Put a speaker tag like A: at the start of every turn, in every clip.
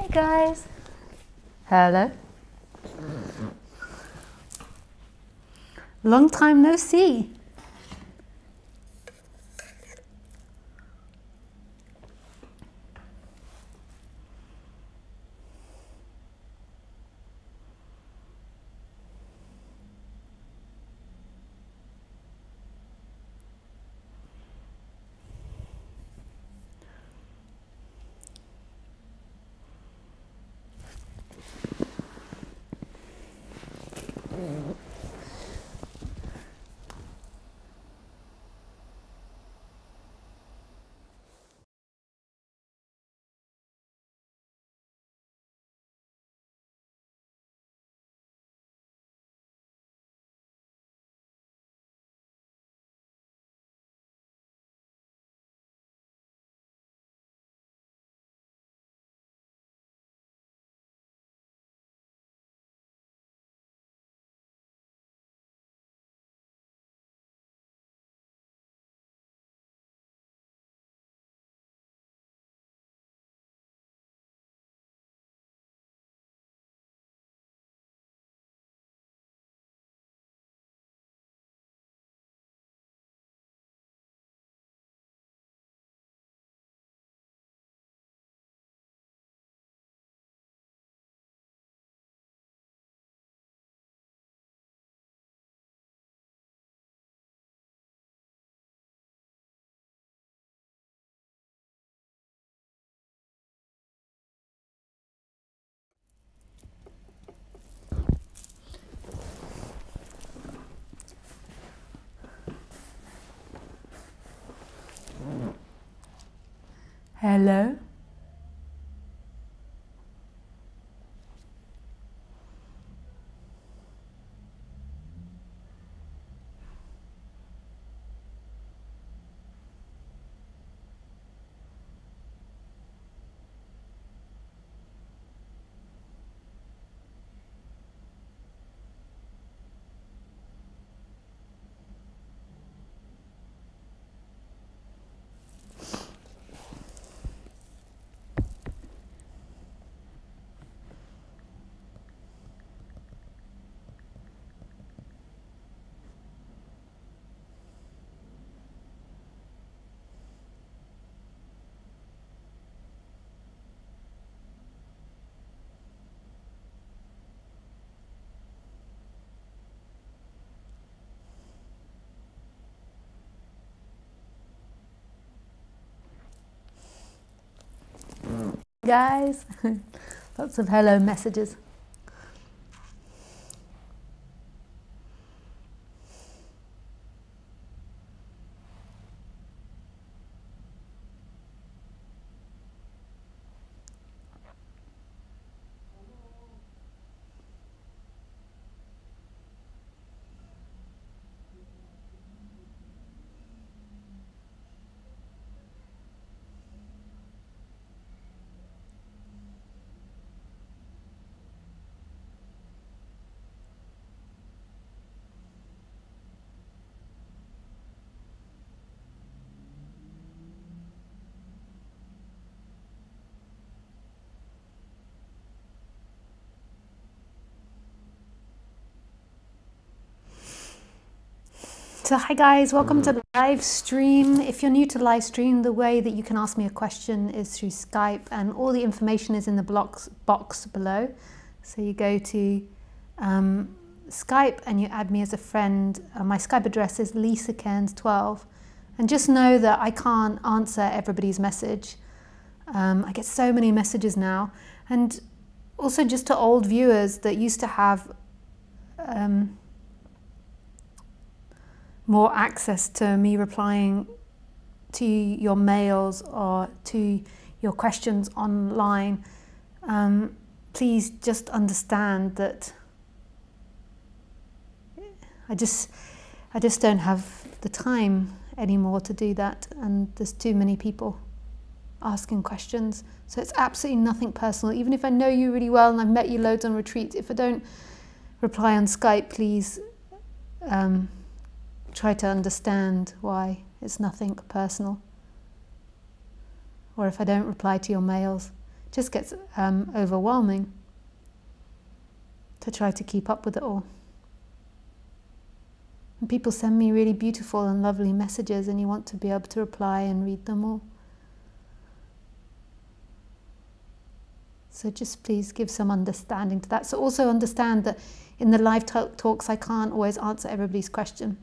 A: Hey guys. Hello. Long time no see. Hello. Guys. Lots of hello messages. So hi guys, welcome to the live stream. If you're new to live stream, the way that you can ask me a question is through Skype, and all the information is in the box below. So you go to Skype and you add me as a friend. My Skype address is Cairns12, and just know that I can't answer everybody's message. I get so many messages now, and also just to old viewers that used to have more access to me replying to your mails or to your questions online, please just understand that I just don't have the time anymore to do that, and there's too many people asking questions. So it's absolutely nothing personal. Even if I know you really well and I've met you loads on retreats, if I don't reply on Skype, please try to understand why. It's nothing personal. Or if I don't reply to your mails, It just gets overwhelming to try to keep up with it all. And people send me really beautiful and lovely messages, and you want to be able to reply and read them all. So just please give some understanding to that. So also understand that in the live talks I can't always answer everybody's question.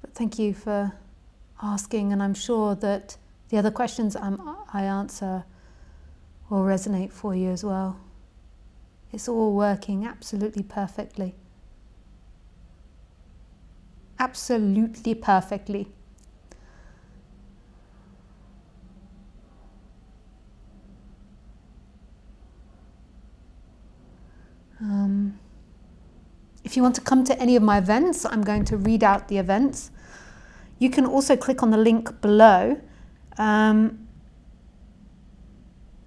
A: But thank you for asking, and I'm sure that the other questions I answer will resonate for you as well. It's all working absolutely perfectly. Absolutely perfectly. If you want to come to any of my events, I'm going to read out the events. You can also click on the link below.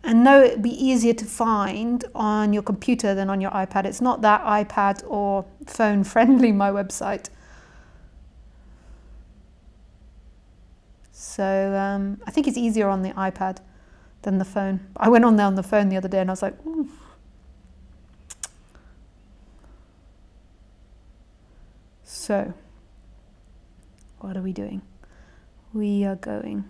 A: And know it'd be easier to find on your computer than on your iPad. It's not that iPad or phone friendly, my website. So I think it's easier on the iPad than the phone. I went on there on the phone the other day and I was like, ooh. So, what are we doing? We are going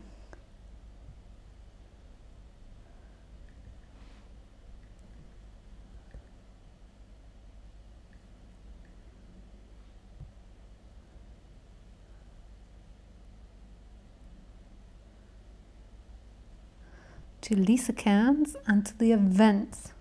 A: to Lisa Cairns and to the events.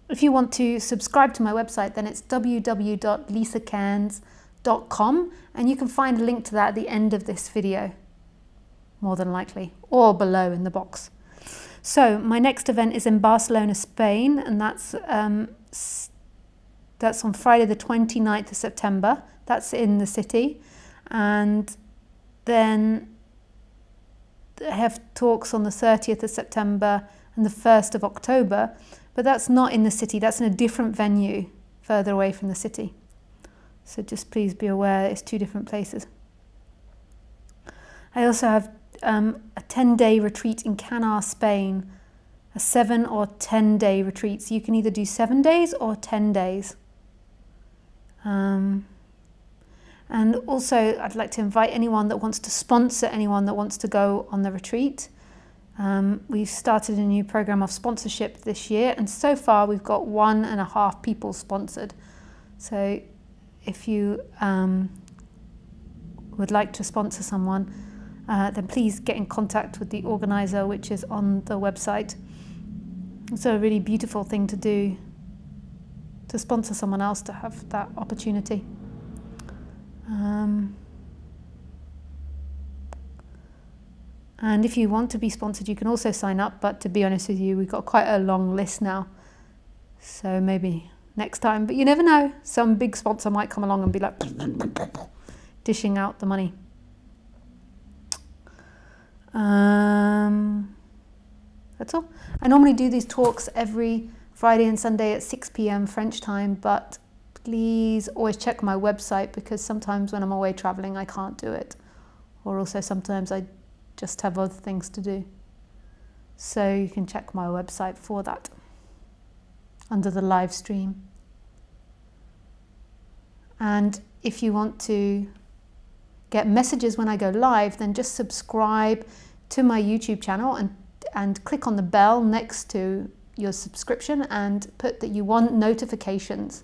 A: If you want to subscribe to my website, then it's www.lisacairns.com, and you can find a link to that at the end of this video, more than likely, or below in the box. So my next event is in Barcelona, Spain, and that's on Friday the 29th of September. That's in the city. And then I have talks on the 30th of September and the 1st of October, but that's not in the city, that's in a different venue further away from the city. So just please be aware it's two different places. I also have a 10-day retreat in Cairns, Spain, a 7 or 10-day retreat. So you can either do 7 days or 10 days. And also I'd like to invite anyone that wants to sponsor anyone that wants to go on the retreat. We've started a new program of sponsorship this year, and so far we've got 1.5 people sponsored. So if you would like to sponsor someone, then please get in contact with the organizer, which is on the website. It's a really beautiful thing to do, to sponsor someone else, to have that opportunity. And if you want to be sponsored, you can also sign up, but to be honest with you, we've got quite a long list now, so maybe next time, but you never know, some big sponsor might come along and be like dishing out the money. That's all. I normally do these talks every Friday and Sunday at 6 p.m. French time, but please always check my website, because sometimes when I'm away traveling I can't do it, or also sometimes I just have other things to do. So you can check my website for that under the live stream. And if you want to get messages when I go live, then just subscribe to my YouTube channel and click on the bell next to your subscription and put that you want notifications.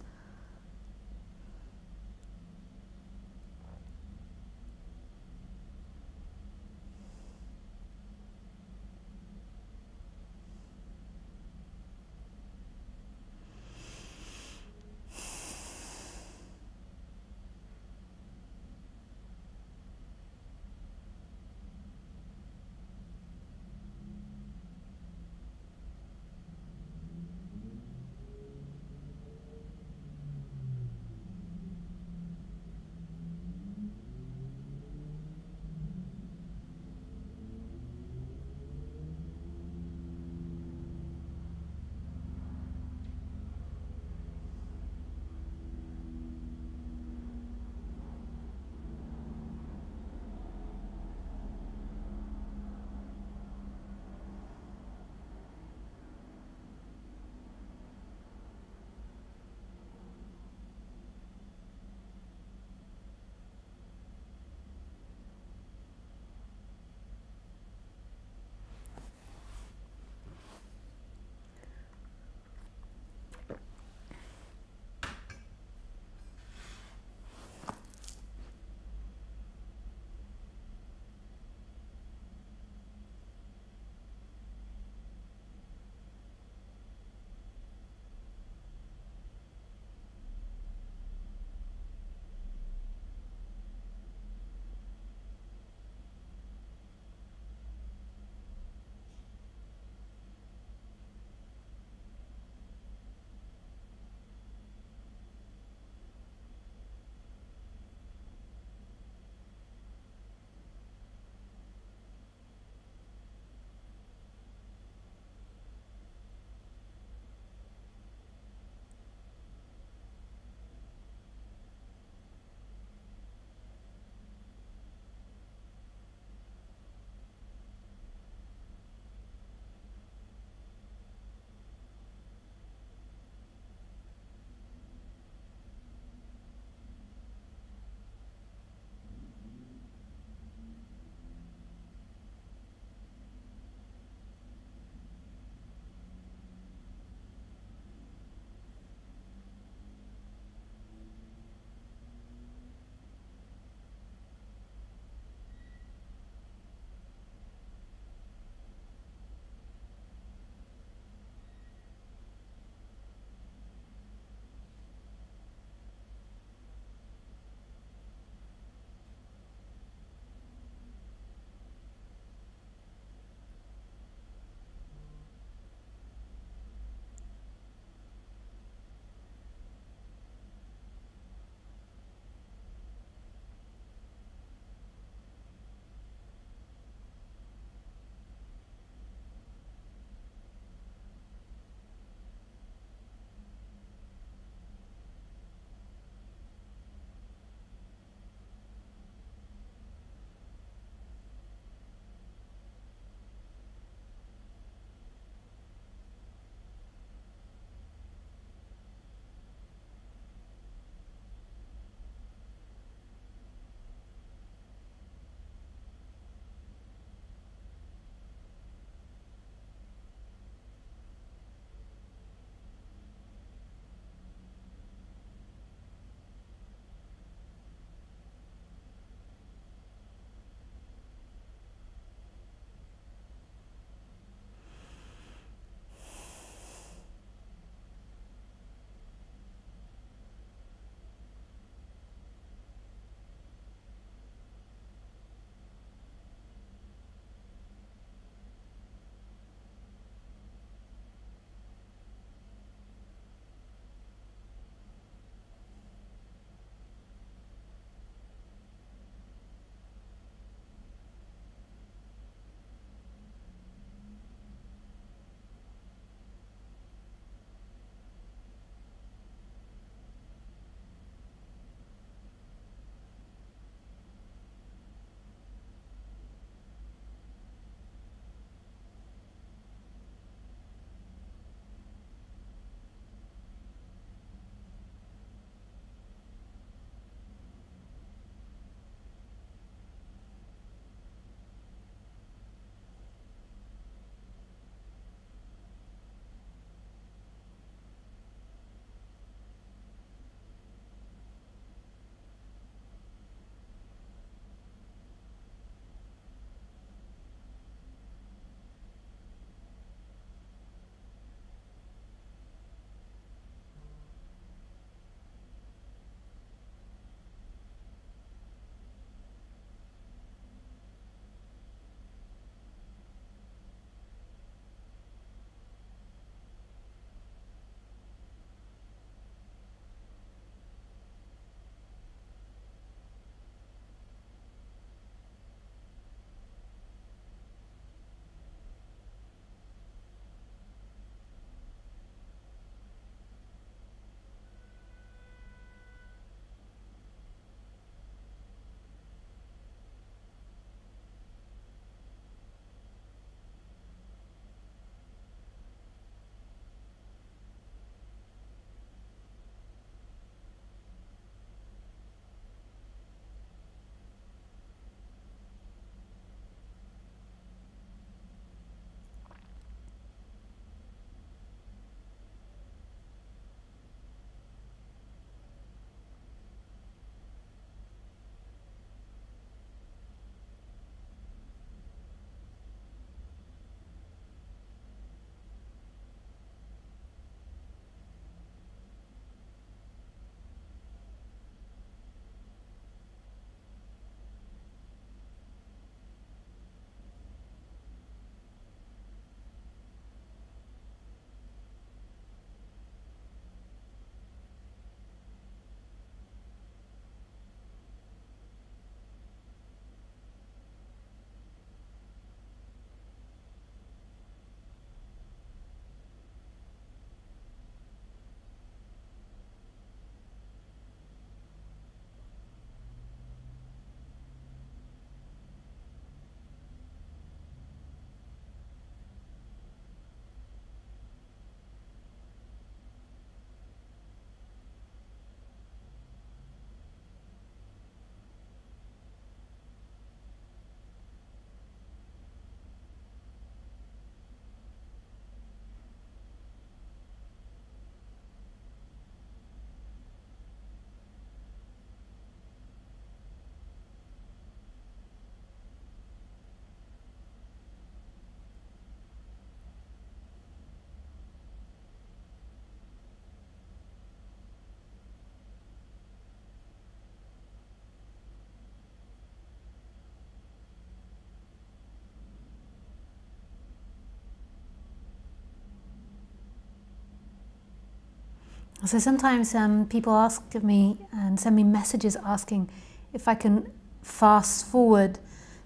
A: So sometimes people ask me and send me messages asking if I can fast forward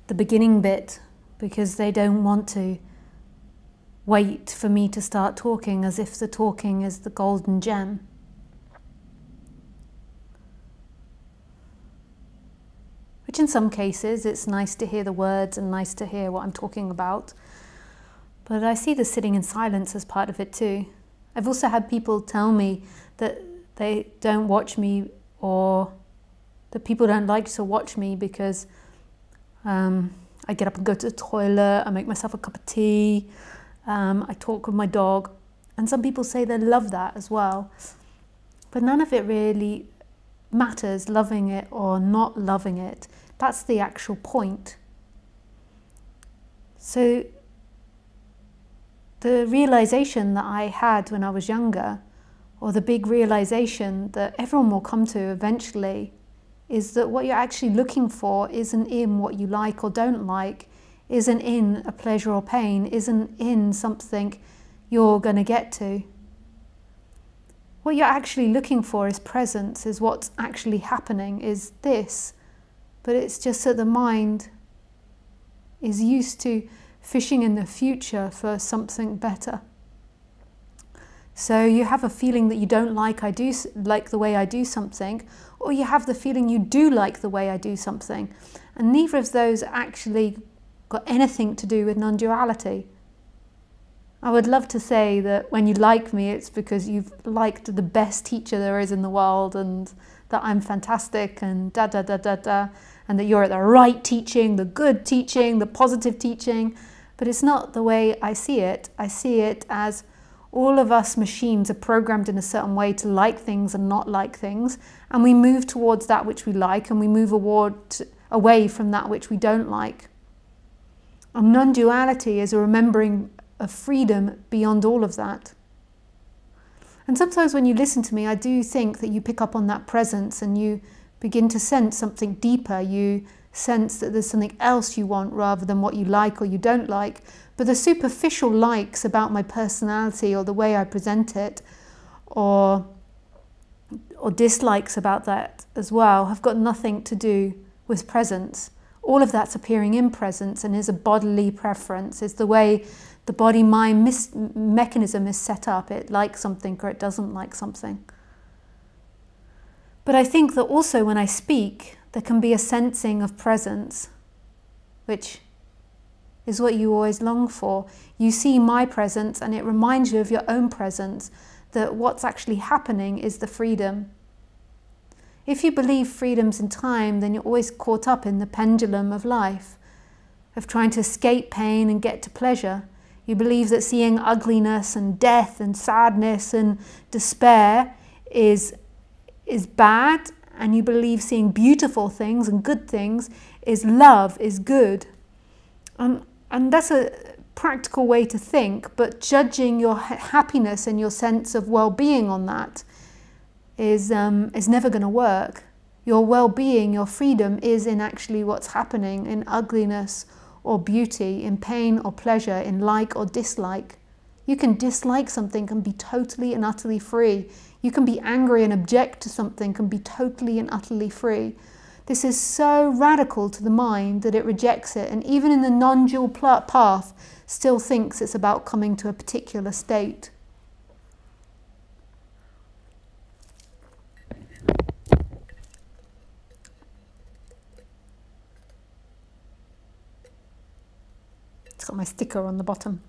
A: the beginning bit because they don't want to wait for me to start talking, as if the talking is the golden gem. Which in some cases it's nice to hear the words and nice to hear what I'm talking about. But I see the sitting in silence as part of it too. I've also had people tell me that they don't watch me, or that people don't like to watch me because I get up and go to the toilet, I make myself a cup of tea, I talk with my dog. And some people say they love that as well. But none of it really matters, loving it or not loving it. That's the actual point. So the realization that I had when I was younger, or the big realization that everyone will come to eventually, is that what you're actually looking for isn't in what you like or don't like, isn't in a pleasure or pain, isn't in something you're going to get to. What you're actually looking for is presence, is what's actually happening, is this. But it's just that the mind is used to fishing in the future for something better. So you have a feeling that you don't like the way I do something, or you have the feeling you do like the way I do something. And neither of those actually got anything to do with non-duality. I would love to say that when you like me, it's because you've liked the best teacher there is in the world, and that I'm fantastic, and and that you're at the right teaching, the good teaching, the positive teaching. But it's not the way I see it. I see it as all of us machines are programmed in a certain way to like things and not like things, and we move towards that which we like, and we move away from that which we don't like. And non-duality is a remembering of freedom beyond all of that. And sometimes when you listen to me, I do think that you pick up on that presence and you begin to sense something deeper. You sense that there's something else you want rather than what you like or you don't like. But the superficial likes about my personality or the way I present it, or dislikes about that as well, have got nothing to do with presence. All of that's appearing in presence and is a bodily preference, is the way the body-mind mechanism is set up. It likes something or it doesn't like something. But I think that also when I speak, there can be a sensing of presence, which is what you always long for. You see my presence and it reminds you of your own presence, that what's actually happening is the freedom. If you believe freedom's in time, then you're always caught up in the pendulum of life, of trying to escape pain and get to pleasure. You believe that seeing ugliness and death and sadness and despair is bad, and you believe seeing beautiful things and good things is love, is good. And that's a practical way to think, but judging your happiness and your sense of well-being on that is never going to work. Your well-being, your freedom is in actually what's happening in ugliness or beauty, in pain or pleasure, in like or dislike. You can dislike something and be totally and utterly free. You can be angry and object to something and be totally and utterly free. This is so radical to the mind that it rejects it, and even in the non-dual path still thinks it's about coming to a particular state. It's got my sticker on the bottom.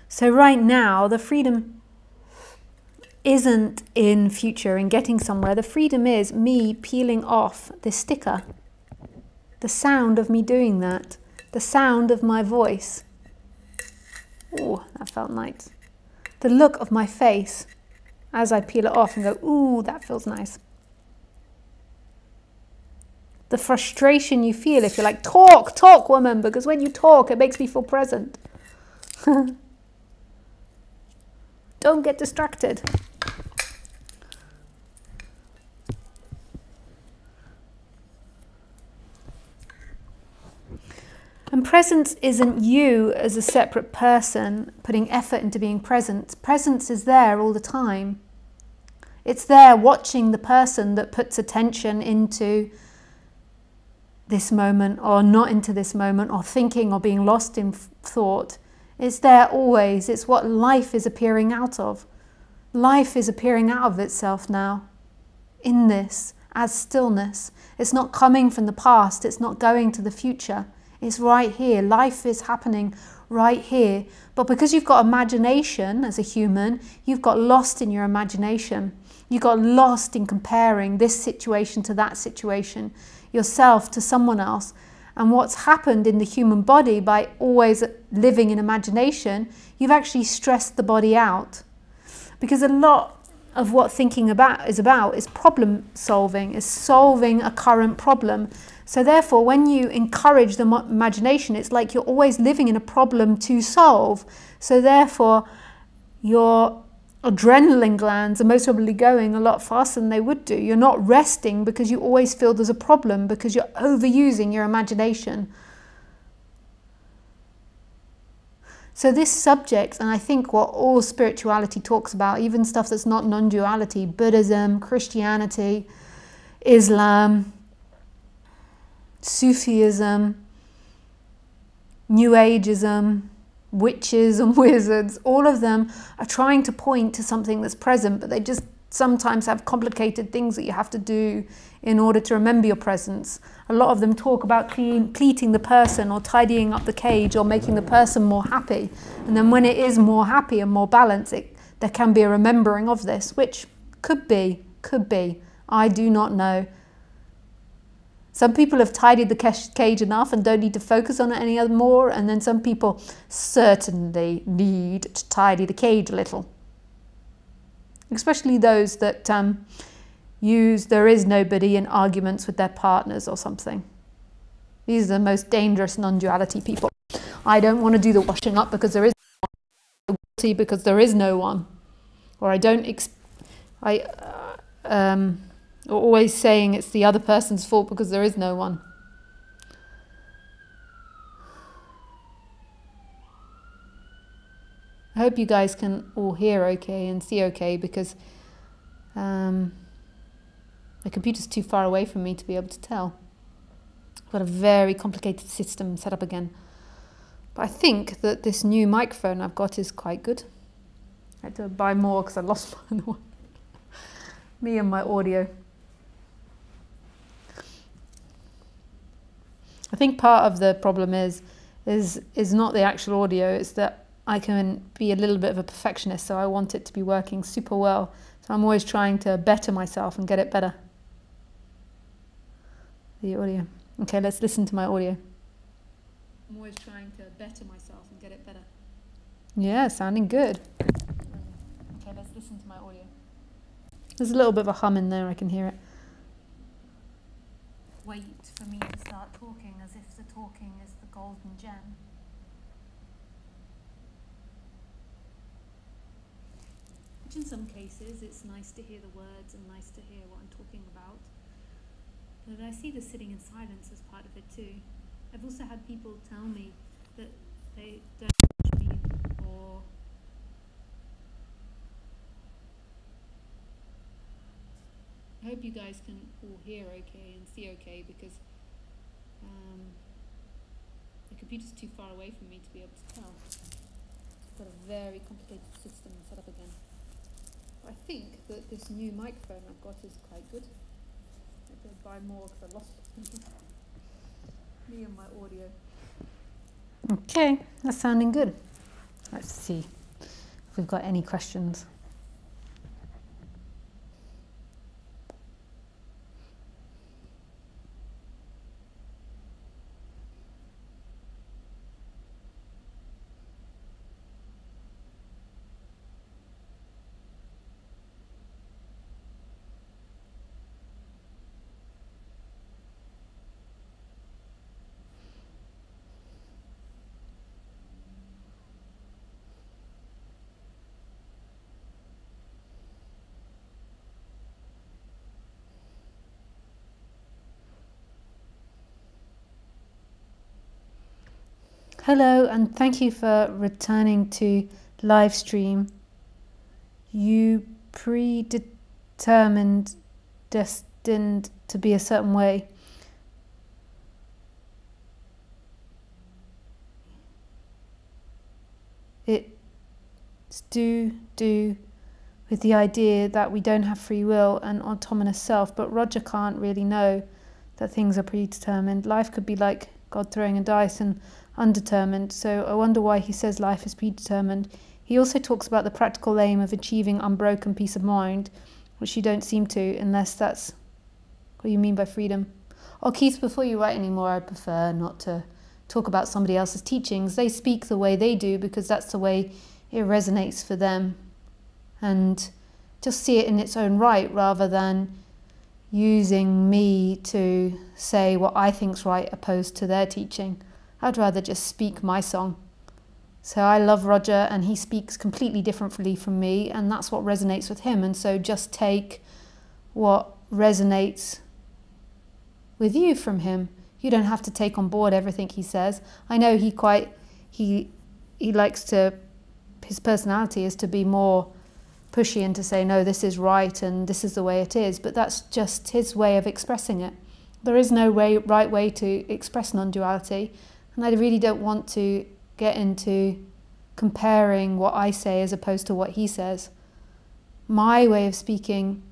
A: So right now, the freedom isn't in future, in getting somewhere. The freedom is me peeling off this sticker. The sound of me doing that. The sound of my voice. Oh, that felt nice. The look of my face as I peel it off and go, ooh, that feels nice. The frustration you feel if you're like, talk, woman, because when you talk, it makes me feel present. Don't get distracted. And presence isn't you as a separate person putting effort into being present. Presence is there all the time. It's there watching the person that puts attention into this moment or not into this moment, or thinking or being lost in thought. It's there always. It's what life is appearing out of. Life is appearing out of itself now in this as stillness. It's not coming from the past. It's not going to the future. It's right here. Life is happening right here. But because you've got imagination as a human, you've got lost in your imagination. You got lost in comparing this situation to that situation, yourself to someone else. And what's happened in the human body by always living in imagination, you've actually stressed the body out. Because a lot of what thinking is problem solving, is solving a current problem. So therefore, when you encourage the imagination, it's like you're always living in a problem to solve. So therefore, your adrenaline glands are most probably going a lot faster than they would do. You're not resting because you always feel there's a problem, because you're overusing your imagination. So this subject, and I think what all spirituality talks about, even stuff that's not non-duality, Buddhism, Christianity, Islam, Sufism, New Ageism, witches and wizards, all of them are trying to point to something that's present, but they just sometimes have complicated things that you have to do in order to remember your presence. A lot of them talk about cleating the person or tidying up the cage or making the person more happy. And then when it is more happy and more balanced, there can be a remembering of this, which could be. I do not know. Some people have tidied the cage enough and don't need to focus on it any more, and then some people certainly need to tidy the cage a little. Especially those that use there is nobody in arguments with their partners or something. These are the most dangerous non-duality people. I don't want to do the washing up because there is no one, because there is no one. Or or always saying it's the other person's fault because there is no one. I hope you guys can all hear okay and see okay, because the computer's too far away from me to be able to tell. I've got a very complicated system set up again. But I think that this new microphone I've got is quite good. I had to buy more because I lost my other one. Me and my audio. I think part of the problem is not the actual audio, it's that I can be a little bit of a perfectionist, so I want it to be working super well. So I'm always trying to better myself and get it better. The audio. Okay, let's listen to my audio. I'm always trying to better myself and get it better. Yeah, sounding good. Okay, let's listen to my audio. There's a little bit of a hum in there, I can hear it. Wait for me to start talking as if the talking is the golden gem. Which in some cases it's nice to hear the words and nice to hear what I'm talking about. But I see the sitting in silence as part of it too. I've also had people tell me that they don't watch me, or I hope you guys can all hear okay and see okay, because the computer's too far away from me to be able to tell. I've got a very complicated system set up again. But I think that this new microphone I've got is quite good. I have to buy more because I lost it. Me and my audio. Okay, that's sounding good. Let's see if we've got any questions. Hello, and thank you for returning to live stream. You predetermined, destined to be a certain way. It's do with the idea that we don't have free will and autonomous self, but Roger can't really know that things are predetermined. Life could be like God throwing a dice and undetermined, so I wonder why he says life is predetermined. He also talks about the practical aim of achieving unbroken peace of mind, which you don't seem to, unless that's what you mean by freedom. Oh, Keith, before you write anymore, I prefer not to talk about somebody else's teachings. They speak the way they do because that's the way it resonates for them. And just see it in its own right rather than using me to say what I think's right opposed to their teaching. I'd rather just speak my song. So I love Roger and he speaks completely differently from me, and that's what resonates with him. And so just take what resonates with you from him. You don't have to take on board everything he says. I know he likes to, his personality is to be more pushy and to say, no, this is right and this is the way it is, but that's just his way of expressing it. There is no right way to express non-duality, and I really don't want to get into comparing what I say as opposed to what he says. My way of speaking,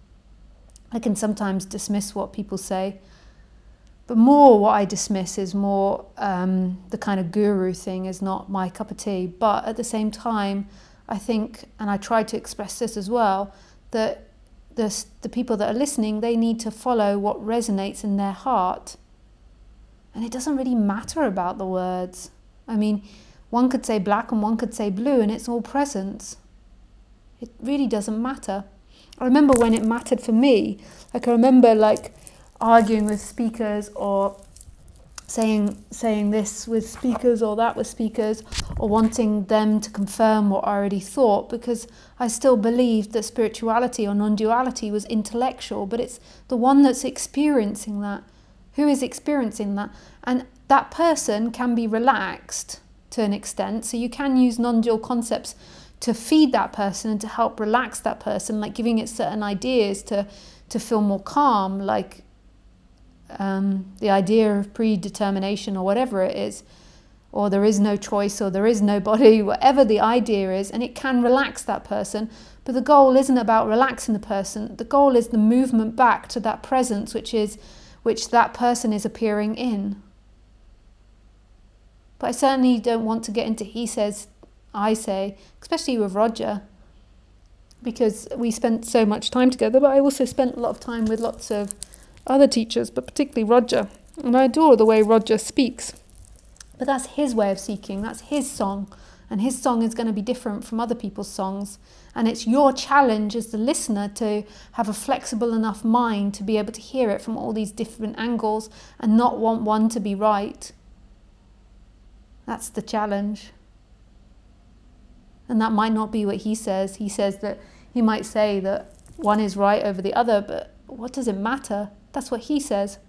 A: I can sometimes dismiss what people say, but more what I dismiss is more the kind of guru thing is not my cup of tea. But at the same time, I think, and I try to express this as well, that the people that are listening, they need to follow what resonates in their heart. And it doesn't really matter about the words. I mean, one could say black and one could say blue, and it's all presence. It really doesn't matter. I remember when it mattered for me. Like I remember arguing with speakers or saying this with speakers or that with speakers, or wanting them to confirm what I already thought, because I still believed that spirituality or non-duality was intellectual, but it's the one that's experiencing that. Who is experiencing that? And that person can be relaxed to an extent, so you can use non-dual concepts to feed that person and to help relax that person, like giving it certain ideas to feel more calm, like the idea of predetermination or whatever it is, or there is no choice, or there is no body, whatever the idea is, and it can relax that person. But the goal isn't about relaxing the person. The goal is the movement back to that presence, which that person is appearing in. But I certainly don't want to get into he says, I say, especially with Roger, because we spent so much time together, but I also spent a lot of time with lots of other teachers, but particularly Roger. And I adore the way Roger speaks. But that's his way of seeking, that's his song. And his song is going to be different from other people's songs. And it's your challenge as the listener to have a flexible enough mind to be able to hear it from all these different angles and not want one to be right. That's the challenge. And that might not be what he says. He says that he might say that one is right over the other, but what does it matter? That's what he says.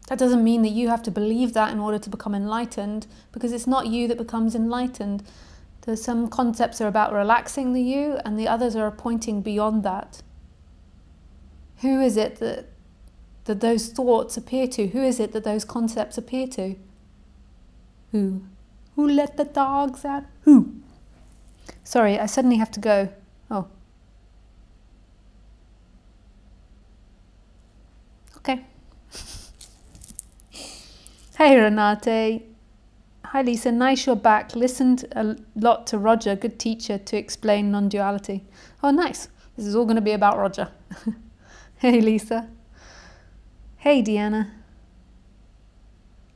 A: That doesn't mean that you have to believe that in order to become enlightened, because it's not you that becomes enlightened. There's some concepts are about relaxing the you, and the others are pointing beyond that. Who is it that those thoughts appear to? Who is it that those concepts appear to? Who? Who let the dogs out? Who? Sorry, I suddenly have to go. Oh. Okay. Hey Renate. Hi Lisa, nice you're back. Listened a lot to Roger, good teacher, to explain non-duality. Oh nice, this is all going to be about Roger. Hey Lisa. Hey Deanna.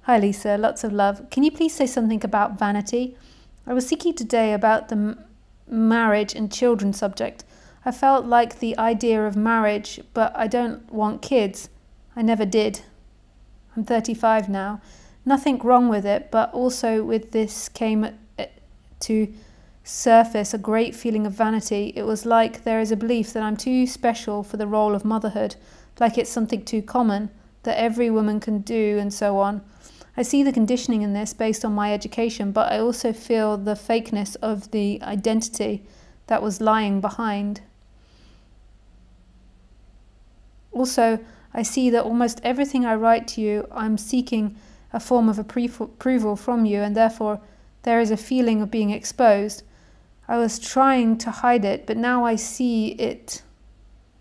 A: Hi Lisa, lots of love. Can you please say something about vanity? I was seeking today about the marriage and children subject. I felt like the idea of marriage, but I don't want kids. I never did. I'm 35 now. Nothing wrong with it, but also with this came to surface a great feeling of vanity. It was like there is a belief that I'm too special for the role of motherhood, like it's something too common, that every woman can do and so on. I see the conditioning in this based on my education, but I also feel the fakeness of the identity that was lying behind. Also, I see that almost everything I write to you, I'm seeking a form of approval from you, and therefore there is a feeling of being exposed. I was trying to hide it, but now I see it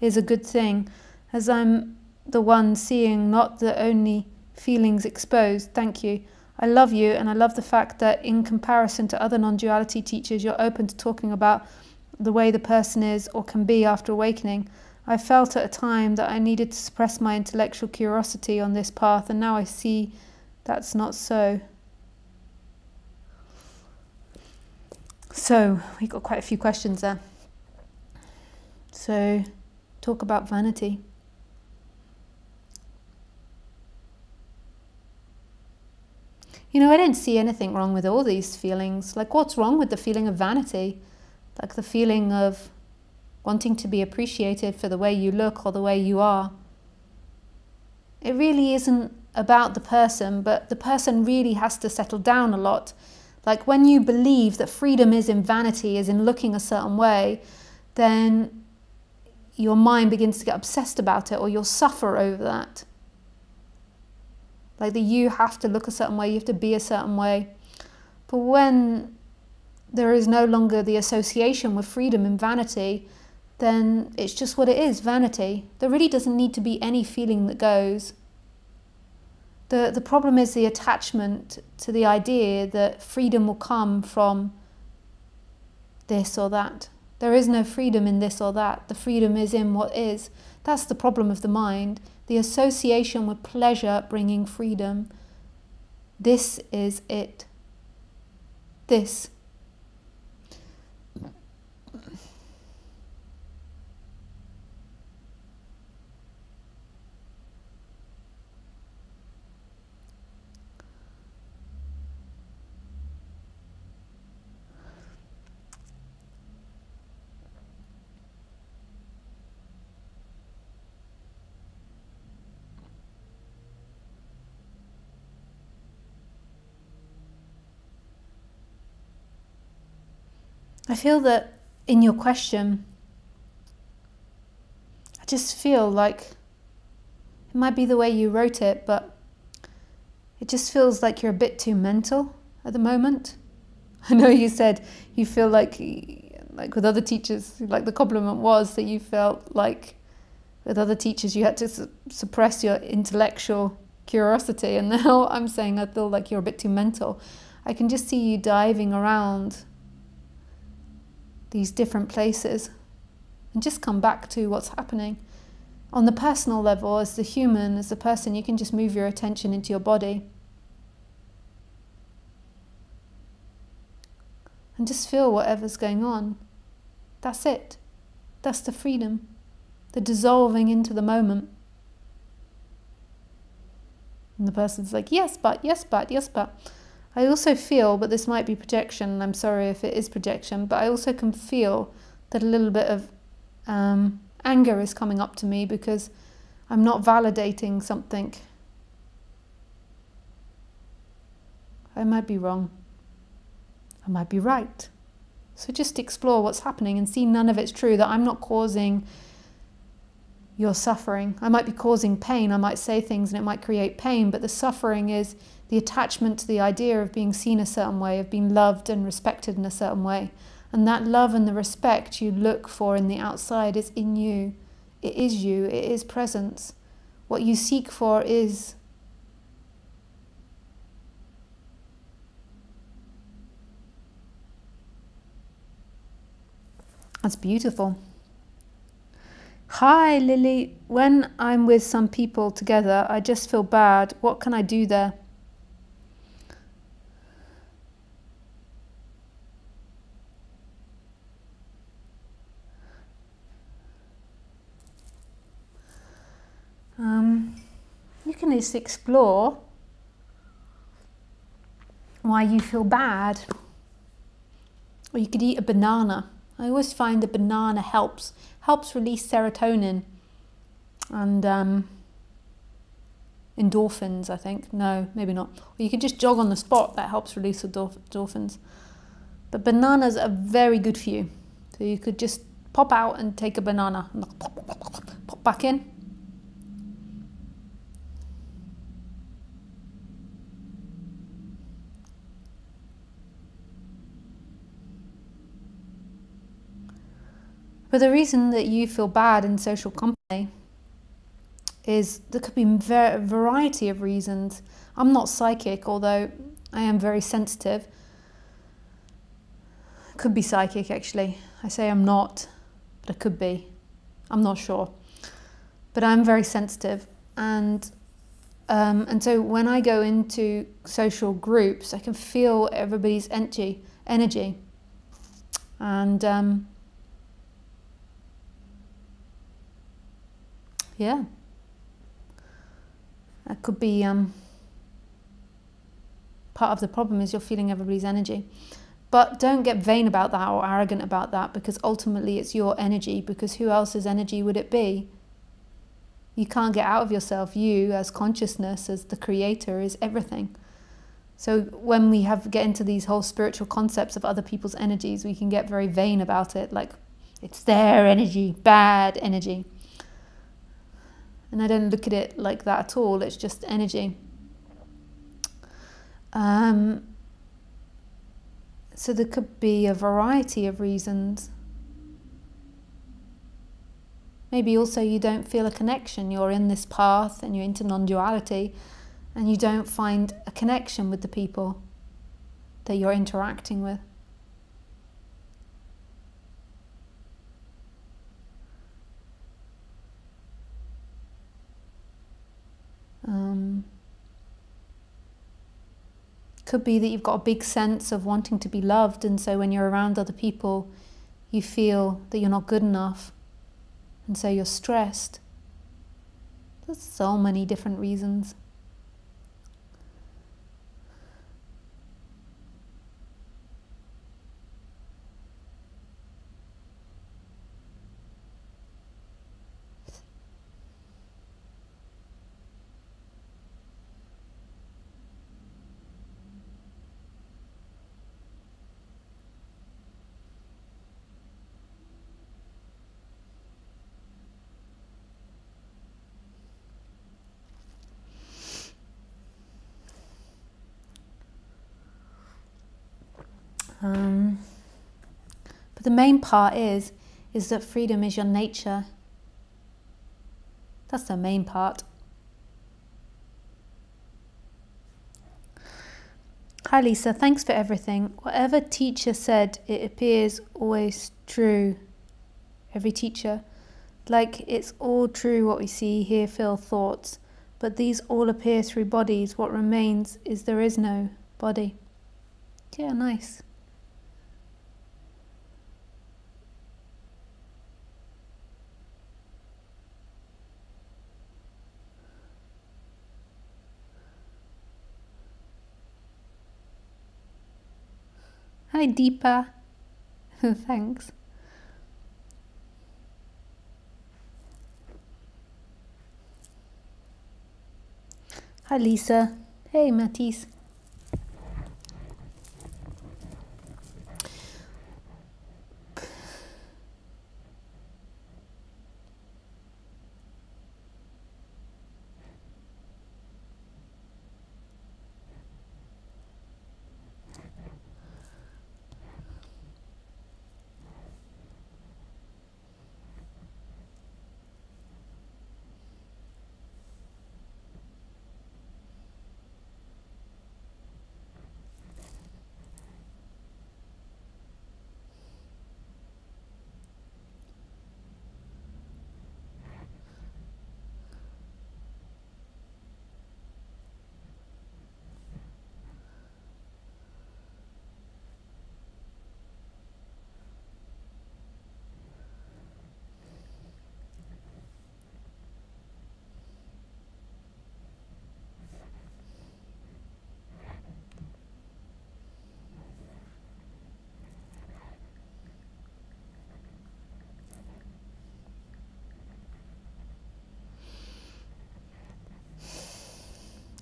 A: is a good thing, as I'm the one seeing, not the only feelings exposed. Thank you. I love you, and I love the fact that in comparison to other non-duality teachers, you're open to talking about the way the person is or can be after awakening. I felt at a time that I needed to suppress my intellectual curiosity on this path, and now I see that's not so. So, we got quite a few questions there. So, talk about vanity. You know, I don't see anything wrong with all these feelings. Like, what's wrong with the feeling of vanity? Like the feeling of wanting to be appreciated for the way you look or the way you are. It really isn't about the person, but the person really has to settle down a lot. Like when you believe that freedom is in vanity, is in looking a certain way, then your mind begins to get obsessed about it, or you'll suffer over that. Like that you have to look a certain way, you have to be a certain way. But when there is no longer the association with freedom and vanity, then it's just what it is, vanity. There really doesn't need to be any feeling that goes. The problem is the attachment to the idea that freedom will come from this or that. There is no freedom in this or that. The freedom is in what is. That's the problem of the mind. The association with pleasure bringing freedom. This is it. This. I feel that in your question, I just feel like it might be the way you wrote it, but it just feels like you're a bit too mental at the moment. I know you said you feel like with other teachers, like the compliment was that you felt like with other teachers you had to suppress your intellectual curiosity, and now I'm saying I feel like you're a bit too mental. I can just see you diving around these different places and just come back to what's happening. On the personal level, as the human, as the person, you can just move your attention into your body and just feel whatever's going on. That's it. That's the freedom, the dissolving into the moment. And the person's like, yes, but, yes, but, yes, but. I also feel, but this might be projection, and I'm sorry if it is projection, but I also can feel that a little bit of anger is coming up to me because I'm not validating something. I might be wrong. I might be right. So just explore what's happening and see none of it's true, that I'm not causing your suffering. I might be causing pain. I might say things and it might create pain, but the suffering is the attachment to the idea of being seen a certain way, of being loved and respected in a certain way. And that love and the respect you look for in the outside is in you. It is you. It is presence. What you seek for is. That's beautiful. Hi, Lily. When I'm with some people together, I just feel bad. What can I do there? You can just explore why you feel bad. Or you could eat a banana. I always find a banana helps release serotonin. And endorphins, I think. No, maybe not. Or you could just jog on the spot. That helps release endorphins. But bananas are very good for you. So you could just pop out and take a banana and pop back in. But the reason that you feel bad in social company is there could be a variety of reasons. I'm not psychic, although I am very sensitive. Could be psychic, actually. I say I'm not, but it could be. I'm not sure. But I'm very sensitive, and so when I go into social groups, I can feel everybody's energy, and yeah, that could be part of the problem, is you're feeling everybody's energy. But don't get vain about that or arrogant about that, because ultimately it's your energy, because who else's energy would it be? You can't get out of yourself. You, as consciousness, as the creator, is everything. So when we get into these whole spiritual concepts of other people's energies, we can get very vain about it, like it's their energy, bad energy. And I don't look at it like that at all. It's just energy. So there could be a variety of reasons. Maybe also you don't feel a connection. You're in this path and you're into non-duality, and you don't find a connection with the people that you're interacting with. Could be that you've got a big sense of wanting to be loved, and so when you're around other people, you feel that you're not good enough, and so you're stressed. There's so many different reasons. But the main part is that freedom is your nature. That's the main part. Hi Lisa, thanks for everything. Whatever teacher said, it appears always true. Every teacher. Like it's all true what we see, hear, feel, thoughts. But these all appear through bodies. What remains is there is no body. Yeah, nice. Hi Deepa. Thanks. Hi Lisa. Hey Matisse.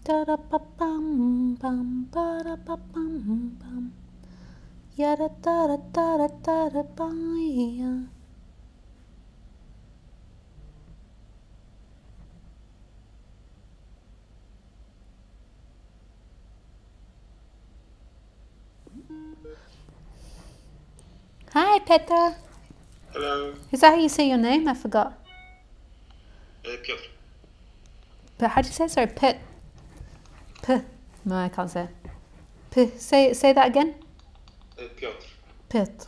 A: Da da ba bum bum ba da ba bum bum. Ya da da da da da da da ba ya. Hi, Petra.
B: Hello,
A: Is that how you say your name? I forgot.
B: Piotr.
A: But how do you say it? Sorry, Pit. P. No, I can't say it. P. Say that again.
B: Piotr.
A: Pit.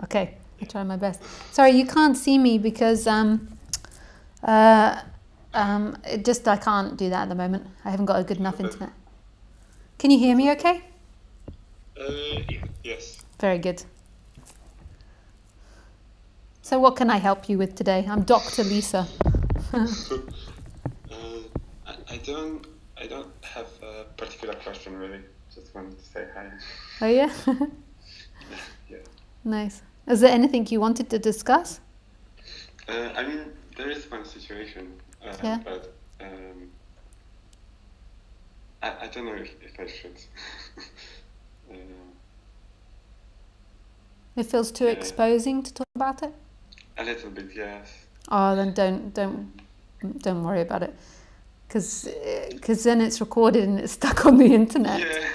A: Okay, I try my best. Sorry, you can't see me because it just I can't do that at the moment. I haven't got a good enough
B: Okay.
A: internet. Can you hear me? Okay.
B: Yes.
A: Very good. So what can I help you with today? I'm Dr. Lisa.
B: I don't have a particular question really. Just wanted to say hi.
A: Oh yeah?
B: Yeah.
A: Nice. Is there anything you wanted to discuss?
B: I mean, there is one situation,
A: Yeah.
B: but I don't know if I should.
A: It feels too
B: Yeah.
A: exposing to talk about it?
B: A little bit, yes.
A: Oh, then don't worry about it. Because then it's recorded and it's stuck on the internet.
B: Yeah.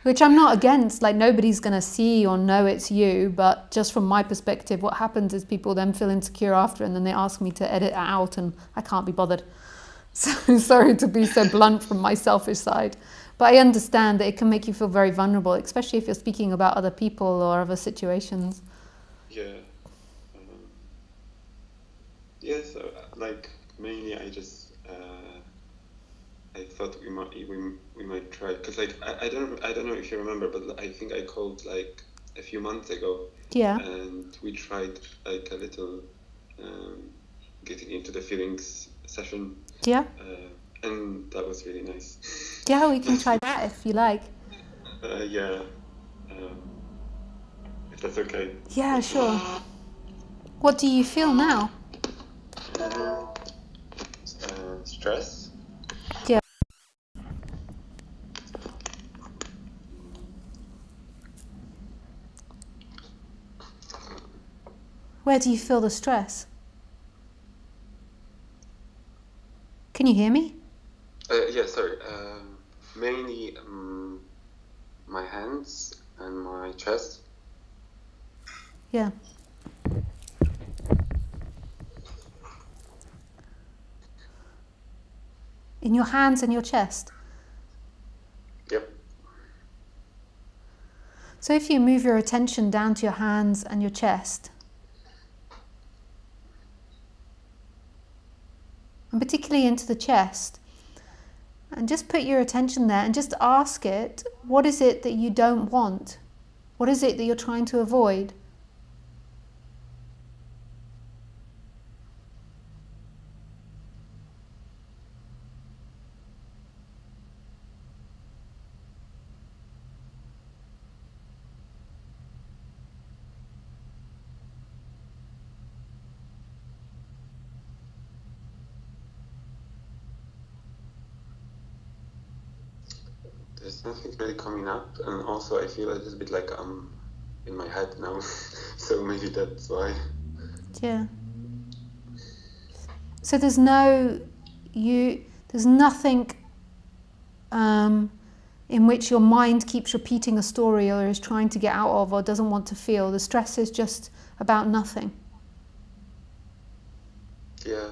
A: Which I'm not against, like nobody's going to see or know it's you, but just from my perspective, what happens is people then feel insecure after and then they ask me to edit it out and I can't be bothered. So sorry to be so blunt from my selfish side. But I understand that it can make you feel very vulnerable, especially if you're speaking about other people or other situations.
B: Yeah. Yeah, so like mainly I just I thought we might try because like I don't know if you remember, but I think I called like a few months ago.
A: Yeah.
B: And we tried like a little getting into the feelings session.
A: Yeah.
B: And that was really nice.
A: Yeah, we can try that if you like.
B: Yeah. If that's okay.
A: Yeah, sure. What do you feel now?
B: Stress.
A: Yeah. Where do you feel the stress? Can you hear me?
B: Yeah, sorry. Mainly my hands and my chest.
A: Yeah. In your hands and your chest?
B: Yep.
A: So if you move your attention down to your hands and your chest, and particularly into the chest, and just put your attention there and just ask it, what is it that you don't want? What is it that you're trying to avoid?
B: There's nothing really coming up, and also I feel a little bit like I'm in my head now, so maybe that's why.
A: Yeah. So there's nothing in which your mind keeps repeating a story or is trying to get out of or doesn't want to feel. The stress is just about nothing.
B: Yeah.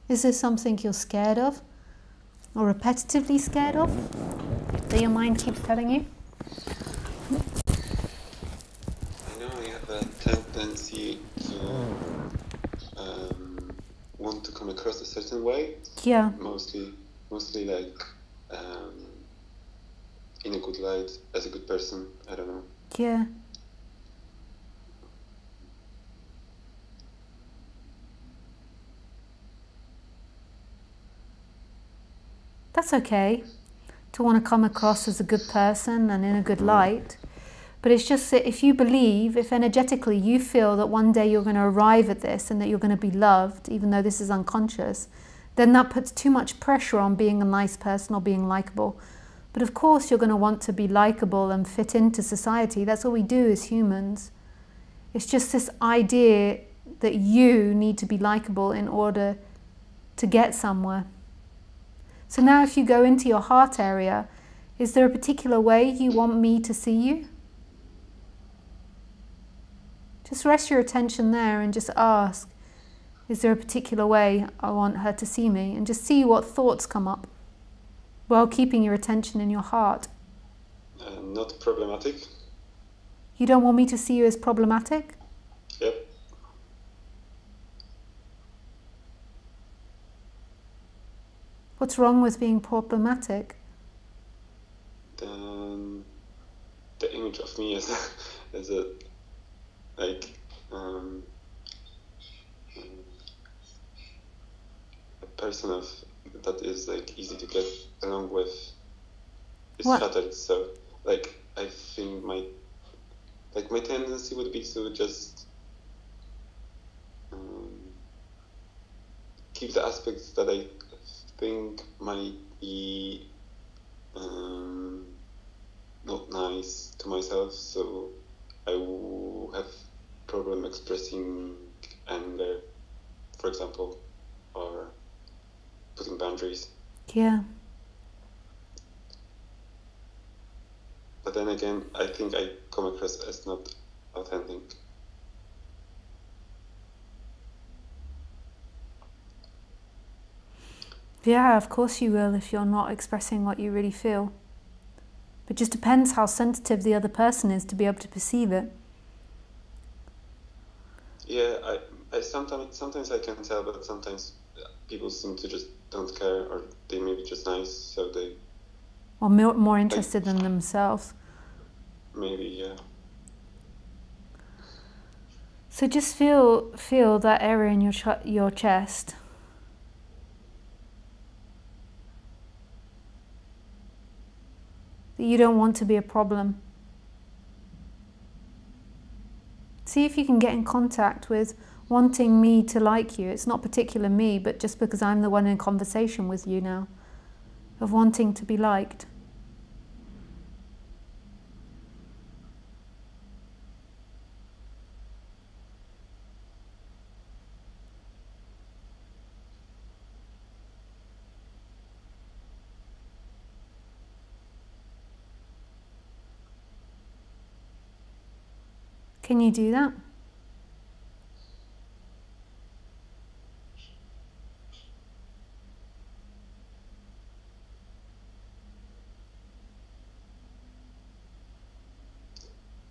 A: Is there something you're scared of or repetitively scared of that your mind keeps telling you?
B: I know I have a tendency to want to come across a certain way.
A: Yeah.
B: Mostly like in a good light, as a good person. I don't know.
A: Yeah. That's okay to want to come across as a good person and in a good light. But it's just that if you believe, if energetically you feel that one day you're going to arrive at this and that you're going to be loved, even though this is unconscious, then that puts too much pressure on being a nice person or being likable. But of course you're going to want to be likable and fit into society. That's what we do as humans. It's just this idea that you need to be likable in order to get somewhere. So now if you go into your heart area, is there a particular way you want me to see you? Just rest your attention there and just ask, is there a particular way I want her to see me? And just see what thoughts come up while keeping your attention in your heart.
B: Not problematic.
A: You don't want me to see you as problematic?
B: Yep.
A: What's wrong with being problematic?
B: The image of me as a like a person of that is like easy to get along with is shattered. So like I think my tendency would be to just keep the aspects that I think might be not nice to myself, so I will have problem expressing anger, for example, or putting boundaries.
A: Yeah.
B: But then again, I think I come across as not authentic.
A: Yeah, of course you will if you're not expressing what you really feel. It just depends how sensitive the other person is to be able to perceive it.
B: Yeah, I sometimes I can tell, but sometimes people seem to just don't care, or they may be just nice, so they...
A: Or more interested in themselves.
B: Maybe, yeah.
A: So just feel that area in your chest. That you don't want to be a problem. See if you can get in contact with wanting me to like you. It's not particular me, but just because I'm the one in conversation with you now. Of wanting to be liked. Can you do that?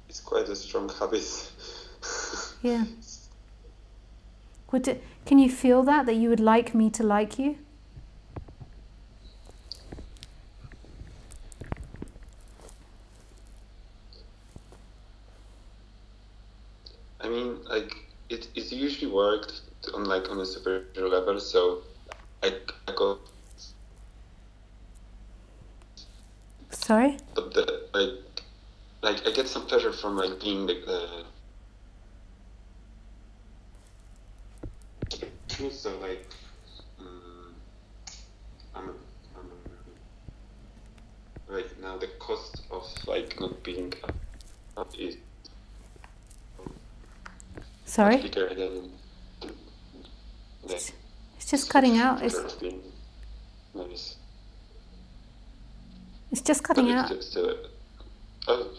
B: It's quite a strong habit.
A: Yeah. Can you feel that you would like me to like you?
B: I mean, like, it usually worked on a superior level, so I got...
A: Sorry?
B: But like I get some pleasure from being the truth. So I'm right now the cost of not being up is
A: Sorry?
B: much bigger than
A: It's just cutting out.
B: Nice.
A: It's just cutting out.
B: Oh,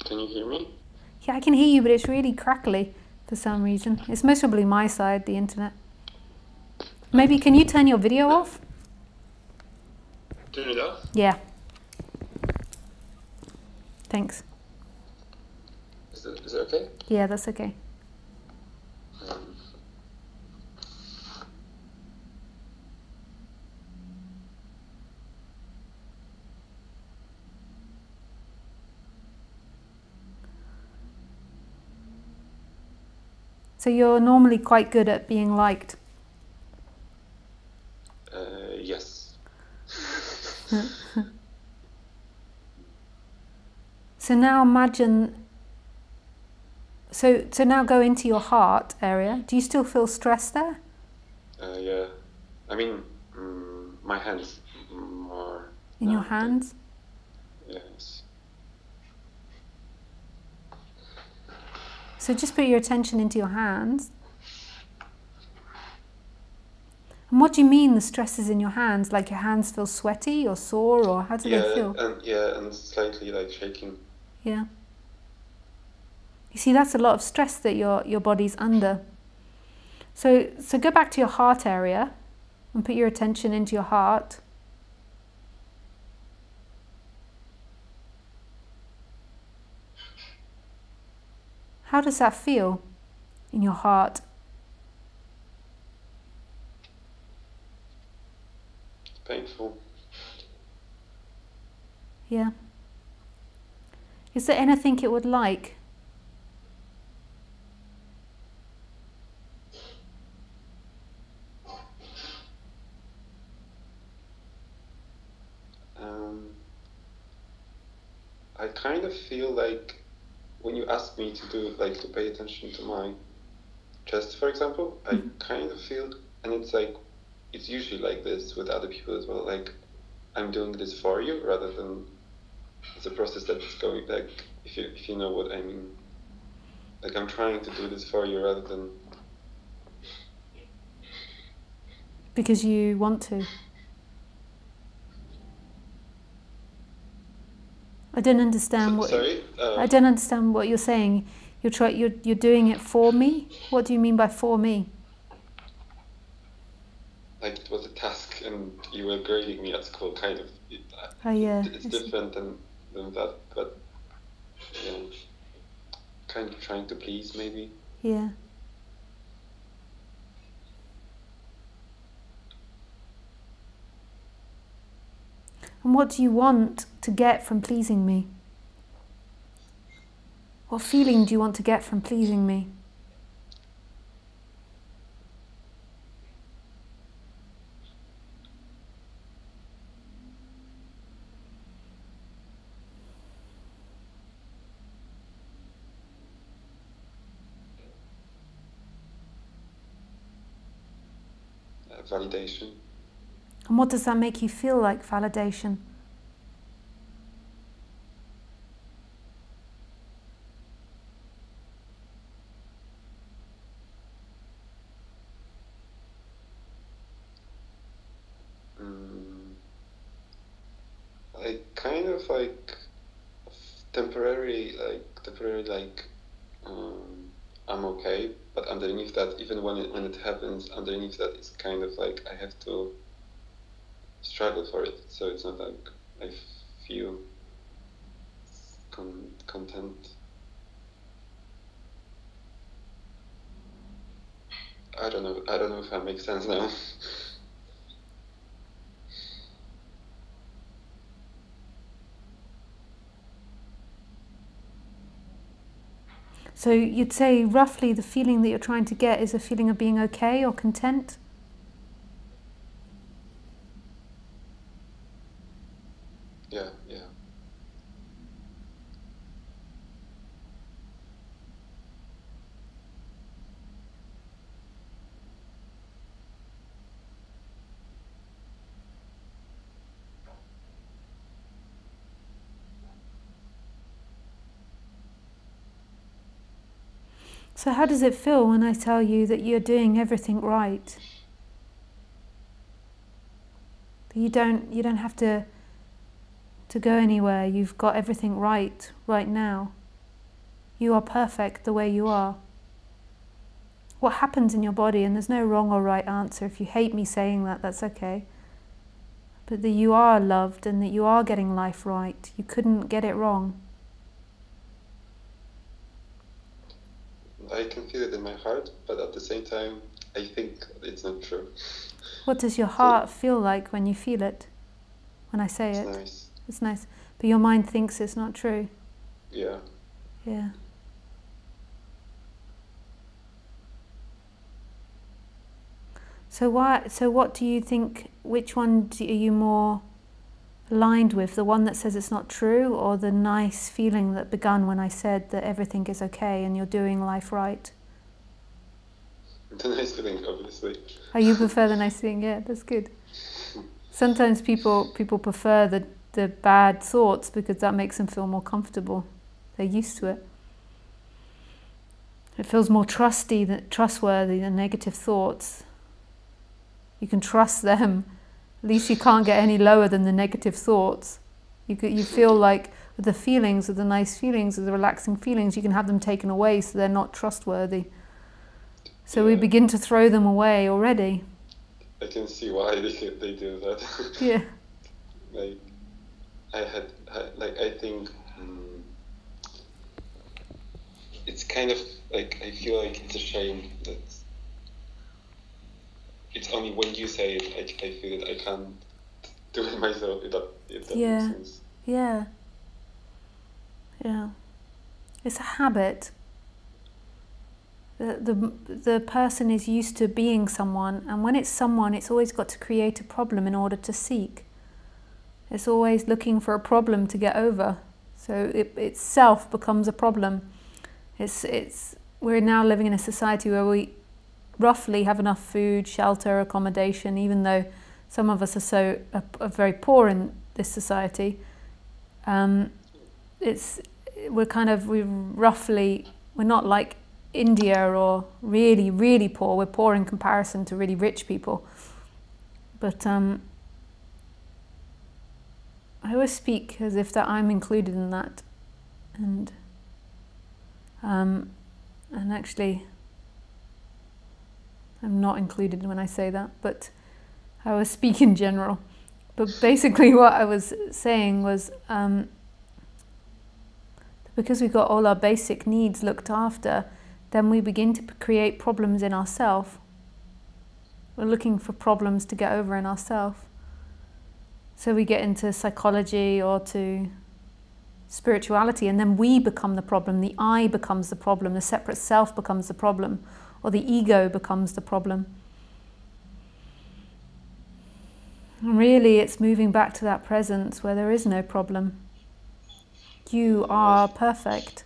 B: can you hear me?
A: Yeah, I can hear you, but it's really crackly for some reason. It's most probably my side, the internet. Maybe can you turn your video off?
B: Turn it off?
A: Yeah. Thanks.
B: Is it okay?
A: Yeah, that's okay. So you're normally quite good at being liked.
B: Yes.
A: So now imagine, so now go into your heart area. Do you still feel stress there?
B: Yeah. I mean, my hands more.
A: In your hands?
B: Yes.
A: So just put your attention into your hands. And what do you mean the stress is in your hands? Like your hands feel sweaty or sore, or how do they feel?
B: And slightly like shaking.
A: Yeah. You see, that's a lot of stress that your body's under. So go back to your heart area and put your attention into your heart. How does that feel in your heart?
B: Painful.
A: Yeah. Is there anything it would like?
B: I kind of feel like when you ask me to do, like, to pay attention to my chest, for example, I kind of feel, and it's like, it's usually like this with other people as well, like, I'm doing this for you rather than it's a process that's going, like, if you know what I mean. Like, I'm trying to do this for you rather than...
A: Because you want to. I don't understand what.
B: Sorry?
A: I don't understand what you're saying. You're doing it for me. What do you mean by for me?
B: Like it was a task, and you were grading me at school. Kind of. It's different than that, but yeah, kind of trying to please, maybe.
A: Yeah. And what do you want to get from pleasing me? What feeling do you want to get from pleasing me?
B: Validation.
A: And what does that make you feel like, validation?
B: Like kind of like temporary, I'm okay, but underneath that, even when it happens, underneath that is kind of like I have to struggle for it. So it's not like I feel content. I don't know if that makes sense now.
A: So you'd say roughly the feeling that you're trying to get is a feeling of being okay or content?
B: Yeah.
A: So how does it feel when I tell you that you're doing everything right? That you don't have to go anywhere. You've got everything right now. You are perfect the way you are. What happens in your body, and there's no wrong or right answer. If you hate me saying that, that's okay. But that you are loved and that you are getting life right. You couldn't get it wrong.
B: I can feel it in my heart, but at the same time, I think it's not true.
A: What does your heart feel like when you feel it? When I say it?
B: It's nice.
A: It's nice. But your mind thinks it's not true.
B: Yeah.
A: Yeah. So what do you think, which one are you more aligned with? The one that says it's not true, or the nice feeling that begun when I said that everything is okay and you're doing life right?
B: The nice feeling, obviously.
A: Oh, you prefer the nice feeling? Yeah, that's good. Sometimes people prefer the bad thoughts because that makes them feel more comfortable. They're used to it. It feels more trustworthy than negative thoughts. You can trust them. At least you can't get any lower than the negative thoughts. You feel like with the feelings, with the nice feelings, with the relaxing feelings, you can have them taken away so they're not trustworthy. So we begin to throw them away already.
B: I can see why they do that.
A: Yeah.
B: Like, I think it's kind of like, I feel like it's a shame that it's only when you say it, I feel that I can't do it myself, if that makes sense.
A: Yeah. It's a habit. The person is used to being someone, and when it's someone, it's always got to create a problem in order to seek. It's always looking for a problem to get over. So it itself becomes a problem. We're now living in a society where we roughly have enough food, shelter, accommodation, even though some of us are very poor in this society. We're not like India or really, really poor. We're poor in comparison to really rich people. But I always speak as if that I'm included in that, and actually I'm not included when I say that, but I always speak in general. But basically what I was saying was because we've got all our basic needs looked after, then we begin to create problems in ourselves. We're looking for problems to get over in ourselves. So we get into psychology or to spirituality, and then we become the problem. The I becomes the problem. The separate self becomes the problem, or the ego becomes the problem. And really, it's moving back to that presence where there is no problem. You are perfect.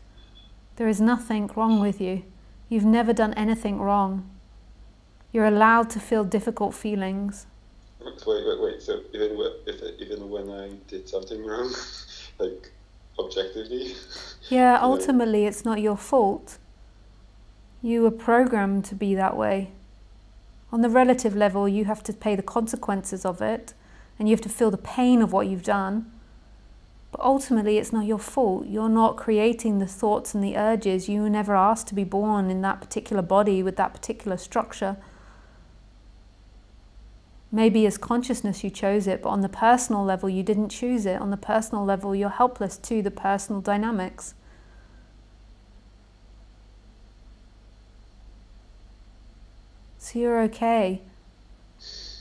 A: There is nothing wrong with you. You've never done anything wrong. You're allowed to feel difficult feelings.
B: Wait. So even when I did something wrong, like objectively?
A: Yeah, ultimately it's not your fault. You were programmed to be that way. On the relative level, you have to pay the consequences of it, and you have to feel the pain of what you've done. But ultimately, it's not your fault. You're not creating the thoughts and the urges. You were never asked to be born in that particular body with that particular structure. Maybe as consciousness you chose it, but on the personal level you didn't choose it. On the personal level you're helpless to the personal dynamics. So you're okay.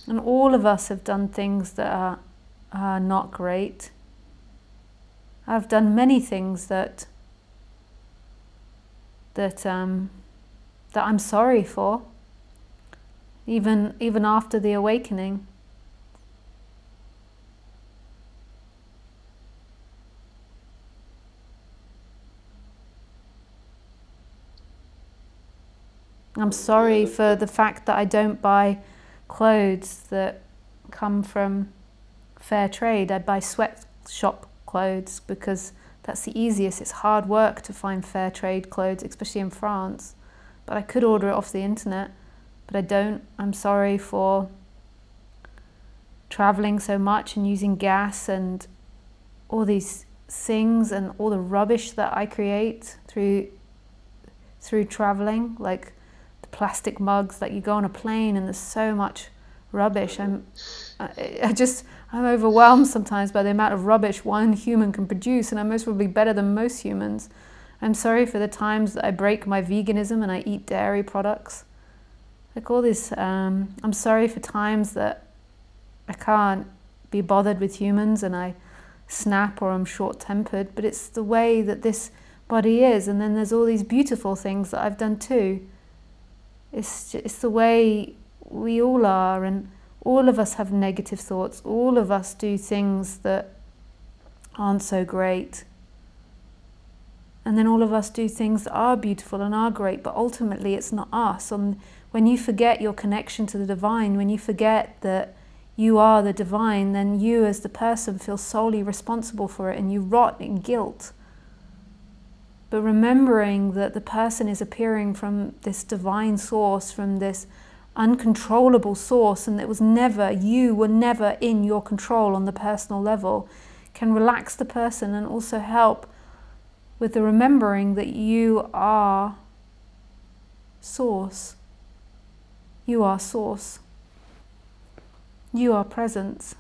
A: And all of us have done things that are not great. I've done many things that I'm sorry for. Even after the awakening. I'm sorry for the fact that I don't buy clothes that come from fair trade. I buy sweatshop clothes because that's the easiest. It's hard work to find fair trade clothes, especially in France. But I could order it off the internet. But I don't. I'm sorry for traveling so much and using gas and all these things and all the rubbish that I create through traveling, like the plastic mugs. Like you go on a plane and there's so much rubbish. I'm overwhelmed sometimes by the amount of rubbish one human can produce, and I'm most probably better than most humans. I'm sorry for the times that I break my veganism and I eat dairy products. Like all this, I'm sorry for times that I can't be bothered with humans and I snap or I'm short-tempered, but it's the way that this body is. And then there's all these beautiful things that I've done too. It's the way we all are, and all of us have negative thoughts. All of us do things that aren't so great. And then all of us do things that are beautiful and are great, but ultimately it's not us. And when you forget your connection to the divine, when you forget that you are the divine, then you as the person feel solely responsible for it, and you rot in guilt. But remembering that the person is appearing from this divine source, from this uncontrollable source, and that was never, you were never in your control on the personal level, can relax the person and also help with the remembering that you are source. You are source. You are presence.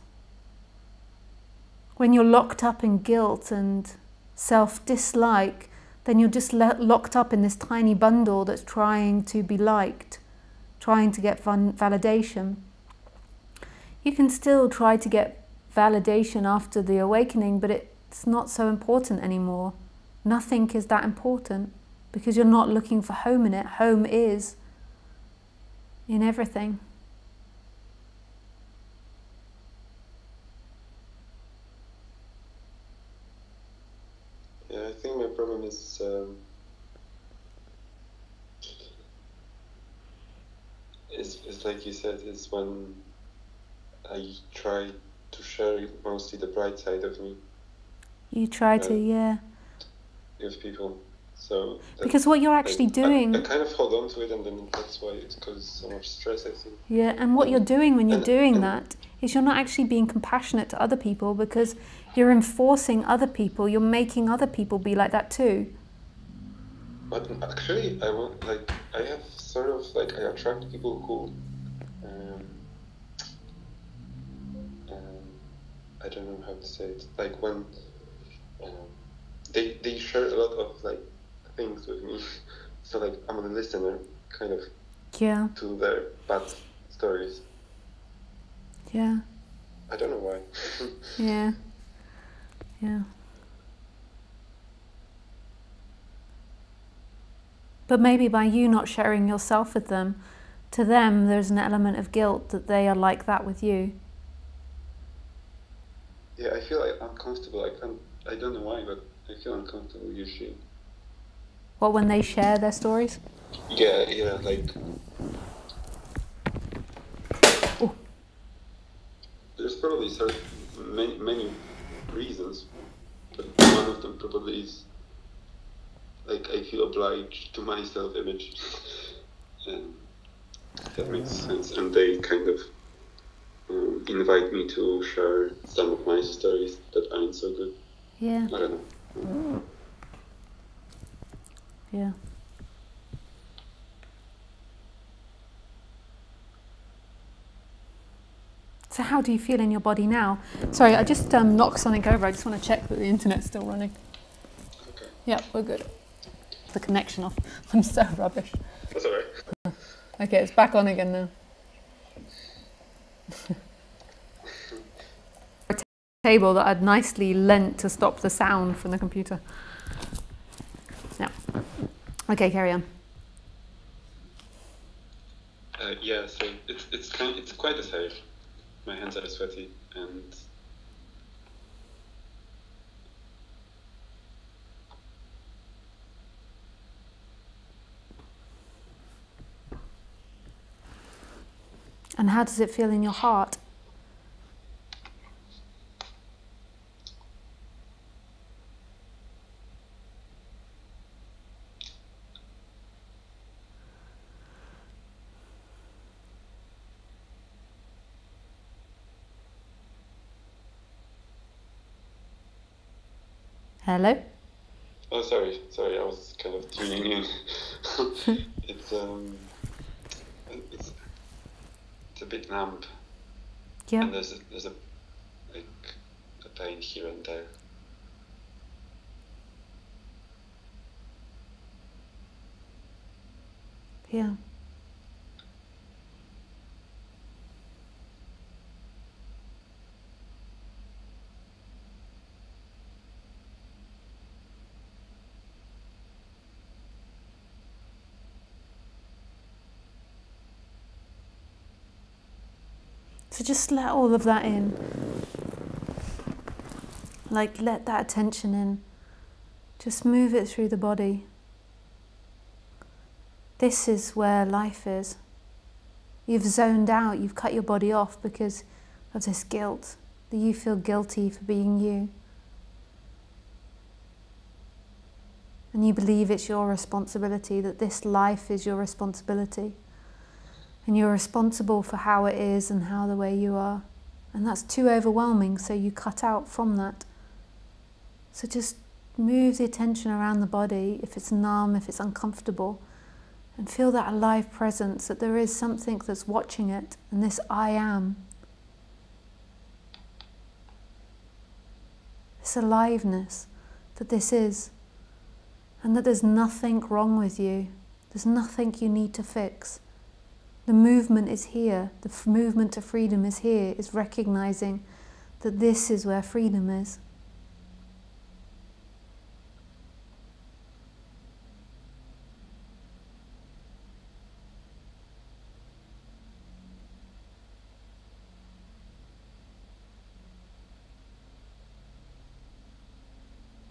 A: When you're locked up in guilt and self-dislike, then you're just locked up in this tiny bundle that's trying to be liked, trying to get validation. You can still try to get validation after the awakening, but it's not so important anymore. Nothing is that important because you're not looking for home in it. Home is in everything.
B: Yeah, I think my problem is like you said, is when I try to share mostly the bright side of me.
A: You try to, yeah.
B: With people. So
A: because what you're actually doing...
B: I kind of hold on to it, and then that's why it causes so much stress, I think.
A: Yeah, and what you're doing when you're doing that is you're not actually being compassionate to other people, because you're enforcing other people, you're making other people be like that too.
B: But actually, I have sort of, like, I attract people who, I don't know how to say it, like when they share a lot of, like, things with me, so, like, I'm a listener, kind of,
A: yeah,
B: to their bad stories.
A: Yeah.
B: I don't know why.
A: Yeah. Yeah. But maybe by you not sharing yourself with them, to them there's an element of guilt that they are like that with you.
B: Yeah, I feel like uncomfortable. I don't know why, but I feel uncomfortable usually.
A: What, when they share their stories?
B: Yeah, like...
A: Ooh.
B: There's probably many reasons, but one of them probably is, like, I feel obliged to my self-image. And that makes sense. And they kind of invite me to share some of my stories that aren't so good.
A: Yeah.
B: I don't know.
A: Yeah. So how do you feel in your body now? Sorry, I just knocked something over. I just want to check that the internet's still running.
B: Okay.
A: Yeah, we're good. The connection off. I'm so rubbish.
B: That's all right.
A: Okay, it's back on again now. A table that I'd nicely lent to stop the sound from the computer. Yeah. Okay, carry on.
B: Yeah, so it's quite a safe. My hands are sweaty,
A: And how does it feel in your heart? Hello?
B: Oh, sorry, I was kind of tuning in. It's a bit numb.
A: Yeah.
B: And there's a pain here and there.
A: Yeah. So just let all of that in. Like, let that attention in. Just move it through the body. This is where life is. You've zoned out, you've cut your body off because of this guilt, that you feel guilty for being you. And you believe it's your responsibility, that this life is your responsibility. And you're responsible for how it is and how the way you are. And that's too overwhelming, so you cut out from that. So just move the attention around the body, if it's numb, if it's uncomfortable, and feel that alive presence, that there is something that's watching it, and this I am. This aliveness that this is, and that there's nothing wrong with you. There's nothing you need to fix. The movement is here. The movement to freedom is here. It's recognizing that this is where freedom is.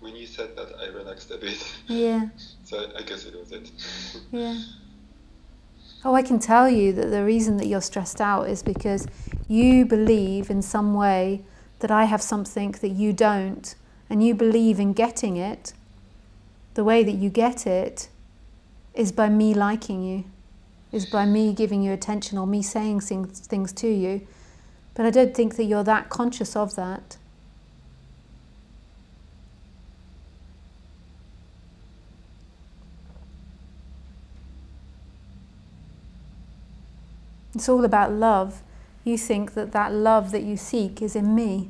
B: When you said that, I relaxed a bit.
A: Yeah.
B: So I guess it was it.
A: Yeah. Oh, I can tell you that the reason that you're stressed out is because you believe in some way that I have something that you don't, and you believe in getting it. The way that you get it is by me liking you, is by me giving you attention or me saying things to you. But I don't think that you're that conscious of that. It's all about love. You think that that love that you seek is in me.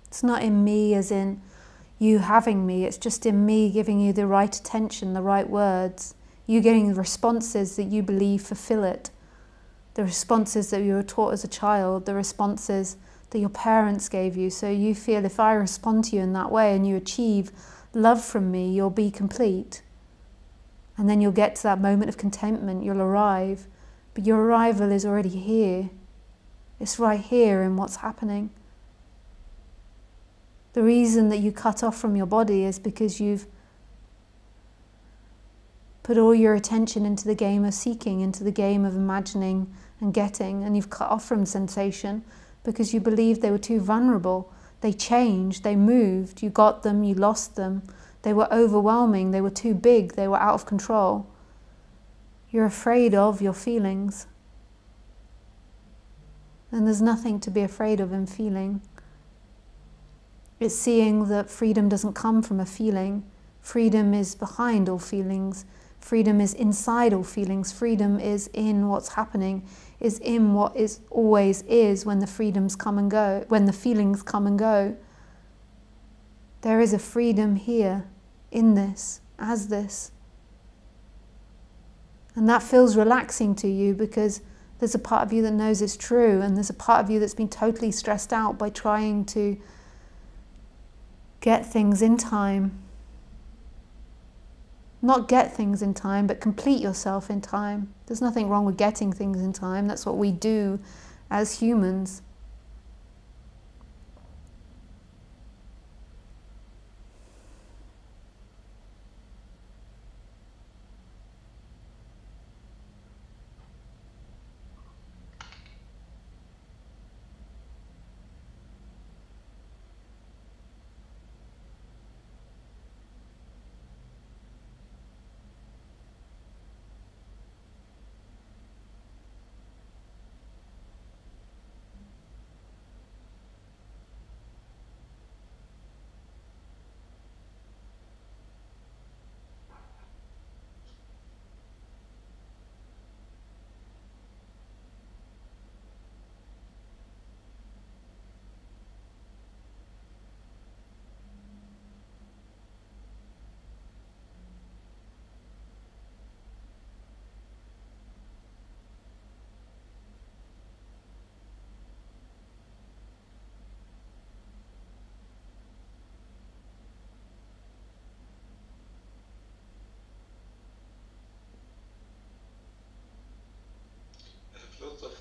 A: It's not in me as in you having me, it's just in me giving you the right attention, the right words. You getting the responses that you believe fulfill it. The responses that you were taught as a child, the responses that your parents gave you. So you feel if I respond to you in that way and you achieve love from me, you'll be complete. And then you'll get to that moment of contentment, you'll arrive. But your arrival is already here. It's right here in what's happening. The reason that you cut off from your body is because you've put all your attention into the game of seeking, into the game of imagining and getting, and you've cut off from sensation because you believed they were too vulnerable. They changed, they moved, you got them, you lost them. They were overwhelming, they were too big, they were out of control. You're afraid of your feelings. And there's nothing to be afraid of in feeling. It's seeing that freedom doesn't come from a feeling. Freedom is behind all feelings. Freedom is inside all feelings. Freedom is in what's happening, is in what is always is when the freedoms come and go, when the feelings come and go. There is a freedom here, in this, as this. And that feels relaxing to you because there's a part of you that knows it's true, and there's a part of you that's been totally stressed out by trying to get things in time. Not get things in time, but complete yourself in time. There's nothing wrong with getting things in time. That's what we do as humans.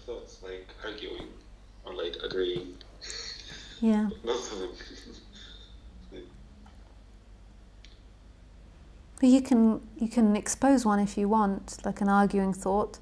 B: thoughts, like arguing or like agreeing.
A: Yeah.
B: Both of them.
A: But you can expose one if you want, like an arguing thought.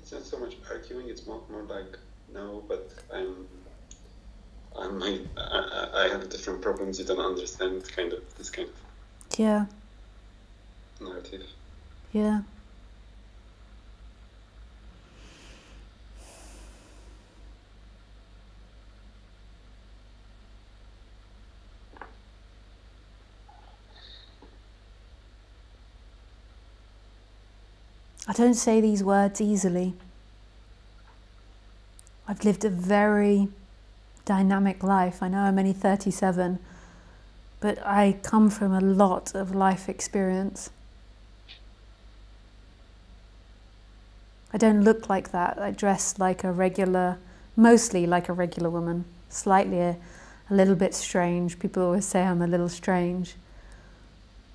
B: It's not so much arguing, it's more like, no, but I have different problems you don't understand, kind of, this kind of
A: Yeah.
B: narrative.
A: Yeah. I don't say these words easily. I've lived a very dynamic life. I know I'm only 37, but I come from a lot of life experience. I don't look like that. I dress like a regular, mostly like a regular woman, slightly a little bit strange. People always say I'm a little strange.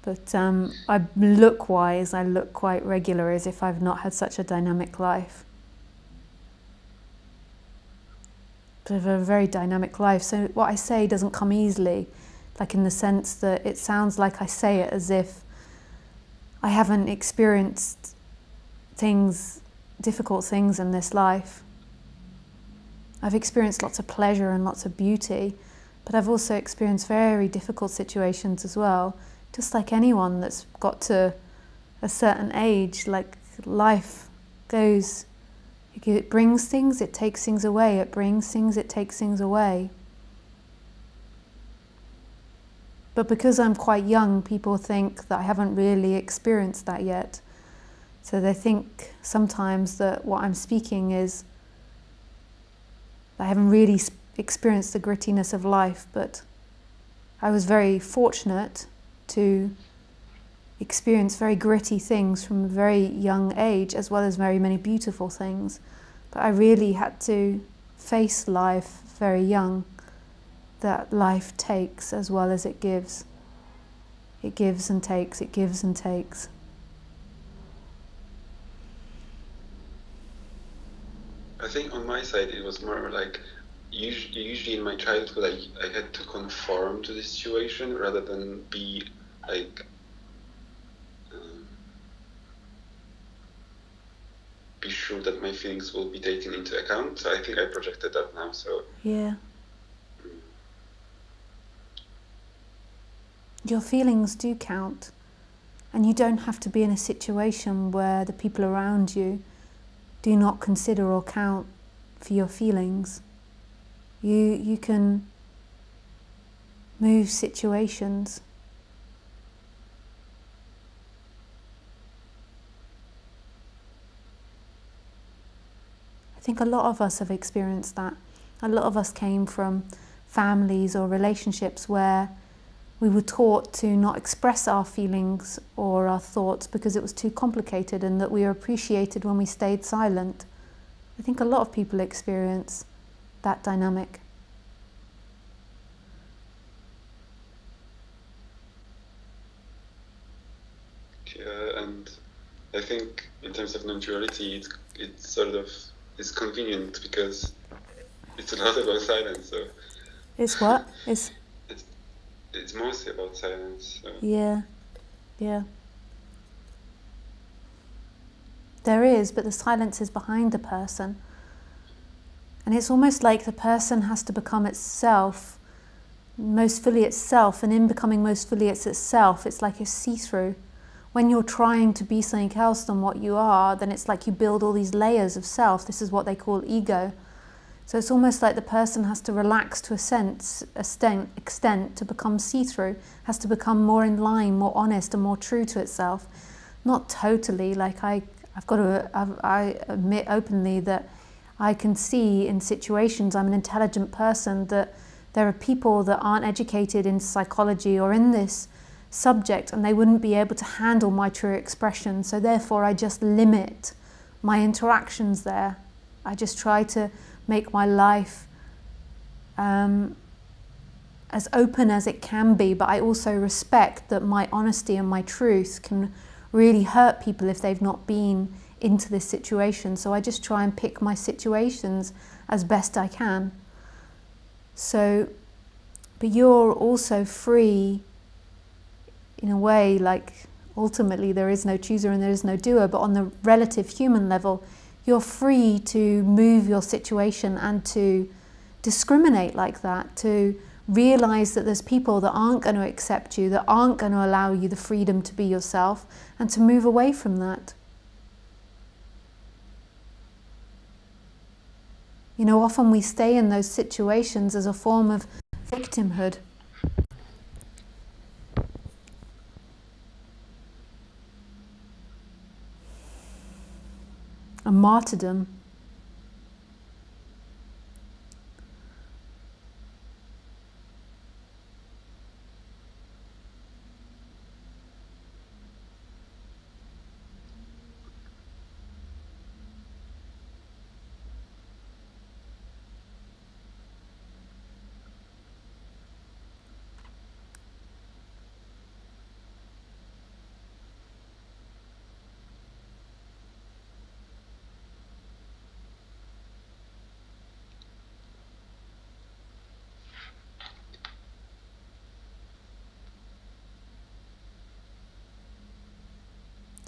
A: But I look-wise, I look quite regular, as if I've not had such a dynamic life. But I've a very dynamic life, so what I say doesn't come easily, like in the sense that it sounds like I say it as if I haven't experienced things, difficult things in this life. I've experienced lots of pleasure and lots of beauty, but I've also experienced very difficult situations as well. Just like anyone that's got to a certain age, like life goes, it brings things, it takes things away, it brings things, it takes things away. But because I'm quite young, people think that I haven't really experienced that yet. So they think sometimes that what I'm speaking is, I haven't really experienced the grittiness of life, but I was very fortunate to experience very gritty things from a very young age, as well as very many beautiful things. But I really had to face life very young, that life takes as well as it gives. It gives and takes, it gives and takes.
B: I think on my side it was more like, usually in my childhood I had to conform to the situation rather than be like be sure that my feelings will be taken into account. So I think I projected that now. So
A: yeah, your feelings do count, and you don't have to be in a situation where the people around you do not consider or count for your feelings. You can move situations. I think a lot of us have experienced that. A lot of us came from families or relationships where we were taught to not express our feelings or our thoughts because it was too complicated, and that we were appreciated when we stayed silent. I think a lot of people experience that dynamic.
B: Yeah, and I think in terms of non-duality, it's sort of, it's convenient because it's a lot about silence. So
A: It's what?
B: It's mostly about silence. So.
A: Yeah, yeah. There is, but the silence is behind the person. And it's almost like the person has to become itself, most fully itself, and in becoming most fully itself, it's like a see-through. When you're trying to be something else than what you are, then it's like you build all these layers of self. This is what they call ego. So it's almost like the person has to relax to extent to become see-through, has to become more in line, more honest and more true to itself. Not totally, like I admit openly that I can see in situations, I'm an intelligent person, that there are people that aren't educated in psychology or in this subject and they wouldn't be able to handle my true expression. So therefore I just limit my interactions there. I just try to make my life as open as it can be, but I also respect that my honesty and my truth can really hurt people if they've not been into this situation. So I just try and pick my situations as best I can. So, but you're also free in a way, like ultimately there is no chooser and there is no doer, but on the relative human level, you're free to move your situation and to discriminate like that, to realize that there's people that aren't going to accept you, that aren't going to allow you the freedom to be yourself, and to move away from that. You know, often we stay in those situations as a form of victimhood. A martyrdom.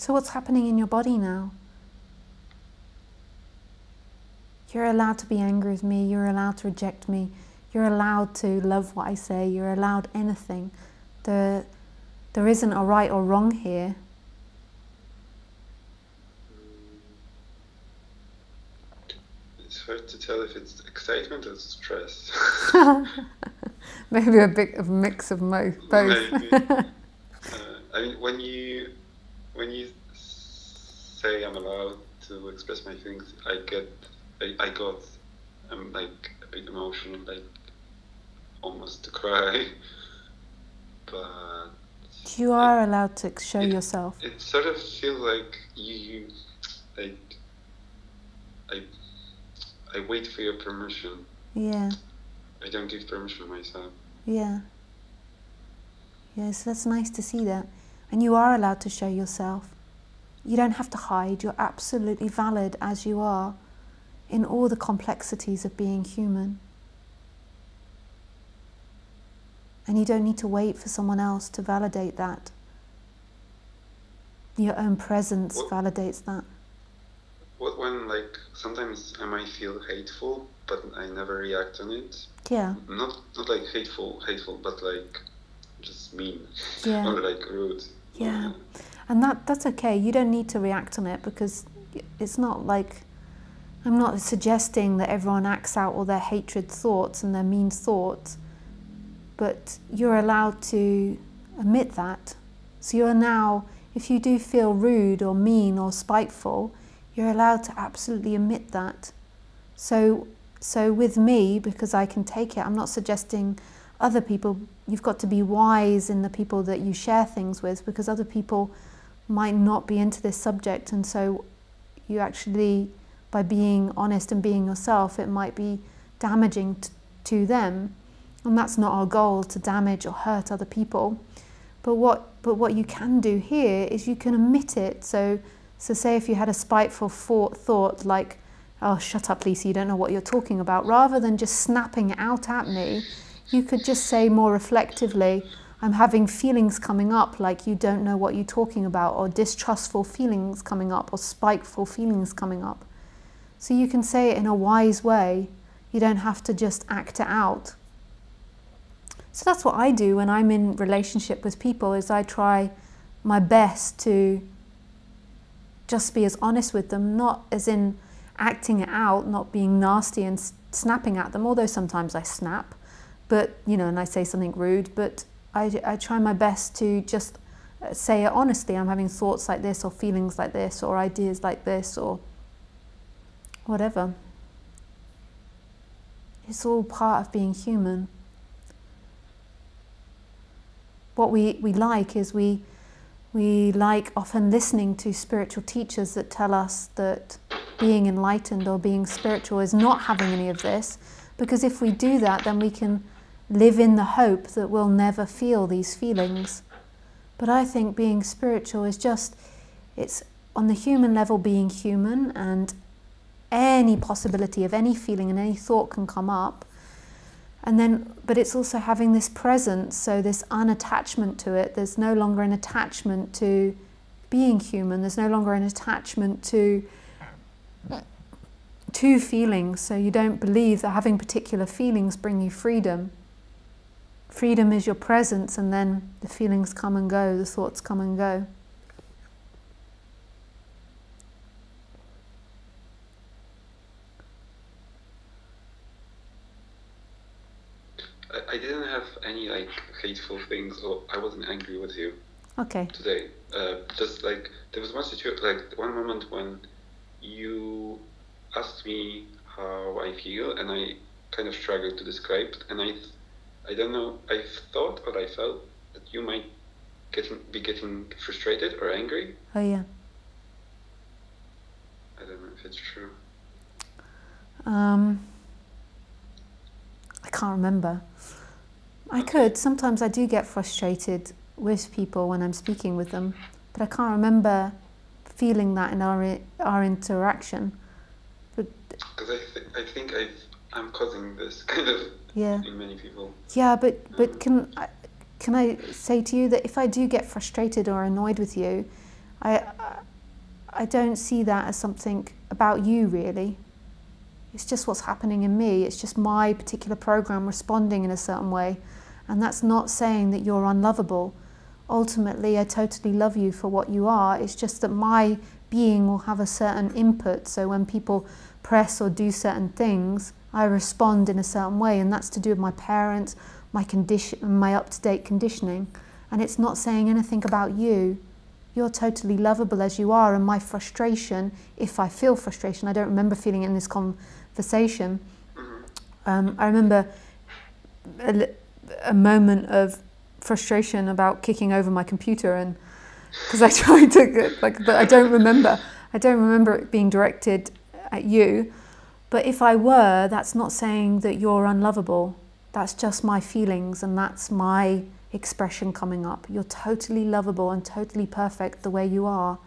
A: So what's happening in your body now? You're allowed to be angry with me, you're allowed to reject me, you're allowed to love what I say, you're allowed anything. There isn't a right or wrong here.
B: It's hard to tell if it's excitement or stress.
A: Maybe a bit of a mix of both.
B: Maybe. I mean, when you say I'm allowed to express my feelings, I got like a bit emotional, like almost to cry. But
A: you are allowed to show yourself.
B: It sort of feels like you like I wait for your permission.
A: Yeah.
B: I don't give permission myself.
A: Yeah. Yes, that's nice to see that. And you are allowed to show yourself. You don't have to hide. You're absolutely valid as you are in all the complexities of being human. And you don't need to wait for someone else to validate that. Your own presence validates that.
B: What when, like, sometimes I might feel hateful, but I never react on it.
A: Yeah.
B: Not like hateful, but like just mean.
A: Yeah.
B: Or like rude.
A: Yeah. And that's okay. You don't need to react on it, because it's not like, I'm not suggesting that everyone acts out all their hatred thoughts and their mean thoughts, but you're allowed to admit that. So you're now, if you do feel rude or mean or spiteful, you're allowed to absolutely admit that. So with me, because I can take it, I'm not suggesting other people, you've got to be wise in the people that you share things with, because other people might not be into this subject, and so you actually, by being honest and being yourself, it might be damaging to them, and that's not our goal, to damage or hurt other people. But what you can do here is you can admit it. So say if you had a spiteful thought like, oh, shut up, Lisa, you don't know what you're talking about, rather than just snapping it out at me, you could just say more reflectively, I'm having feelings coming up like you don't know what you're talking about, or distrustful feelings coming up, or spiteful feelings coming up. So you can say it in a wise way. You don't have to just act it out. So that's what I do when I'm in relationship with people, is I try my best to just be as honest with them, not as in acting it out, not being nasty and snapping at them, although sometimes I snap, but, and I say something rude, but I try my best to just say it honestly. I'm having thoughts like this, or feelings like this, or ideas like this, or whatever. It's all part of being human. What we like is we like often listening to spiritual teachers that tell us that being enlightened or being spiritual is not having any of this, because if we do that, then we can live in the hope that we'll never feel these feelings. But I think being spiritual is just, it's on the human level being human, and any possibility of any feeling and any thought can come up. And then, but it's also having this presence, so this unattachment to it. There's no longer an attachment to being human. There's no longer an attachment to feelings. So you don't believe that having particular feelings bring you freedom. Freedom is your presence, and then the feelings come and go, the thoughts come and go.
B: I didn't have any hateful things, or I wasn't angry with you.
A: Okay.
B: Today, just there was one situation, one moment when you asked me how I feel, and I kind of struggled to describe it, and I don't know, I thought or I felt that you might be getting frustrated or angry.
A: Oh yeah.
B: I don't know if it's true.
A: I can't remember. I could. Sometimes I do get frustrated with people when I'm speaking with them, but I can't remember feeling that in our interaction. But
B: because I think I'm causing this kind of in many people.
A: Yeah, but can I say to you that if I do get frustrated or annoyed with you, I don't see that as something about you really. It's just what's happening in me. It's just my particular program responding in a certain way. And that's not saying that you're unlovable. Ultimately, I totally love you for what you are. It's just that my being will have a certain input. So when people press or do certain things, I respond in a certain way. And that's to do with my parents, my condition, my up-to-date conditioning. And it's not saying anything about you. You're totally lovable as you are. And my frustration, if I feel frustration, I don't remember feeling it in this conversation. I remember a moment of frustration about kicking over my computer, and because I tried to but I don't remember it being directed at you. But if I were, that's not saying that you're unlovable. That's just my feelings, and that's my expression coming up. You're totally lovable and totally perfect the way you are.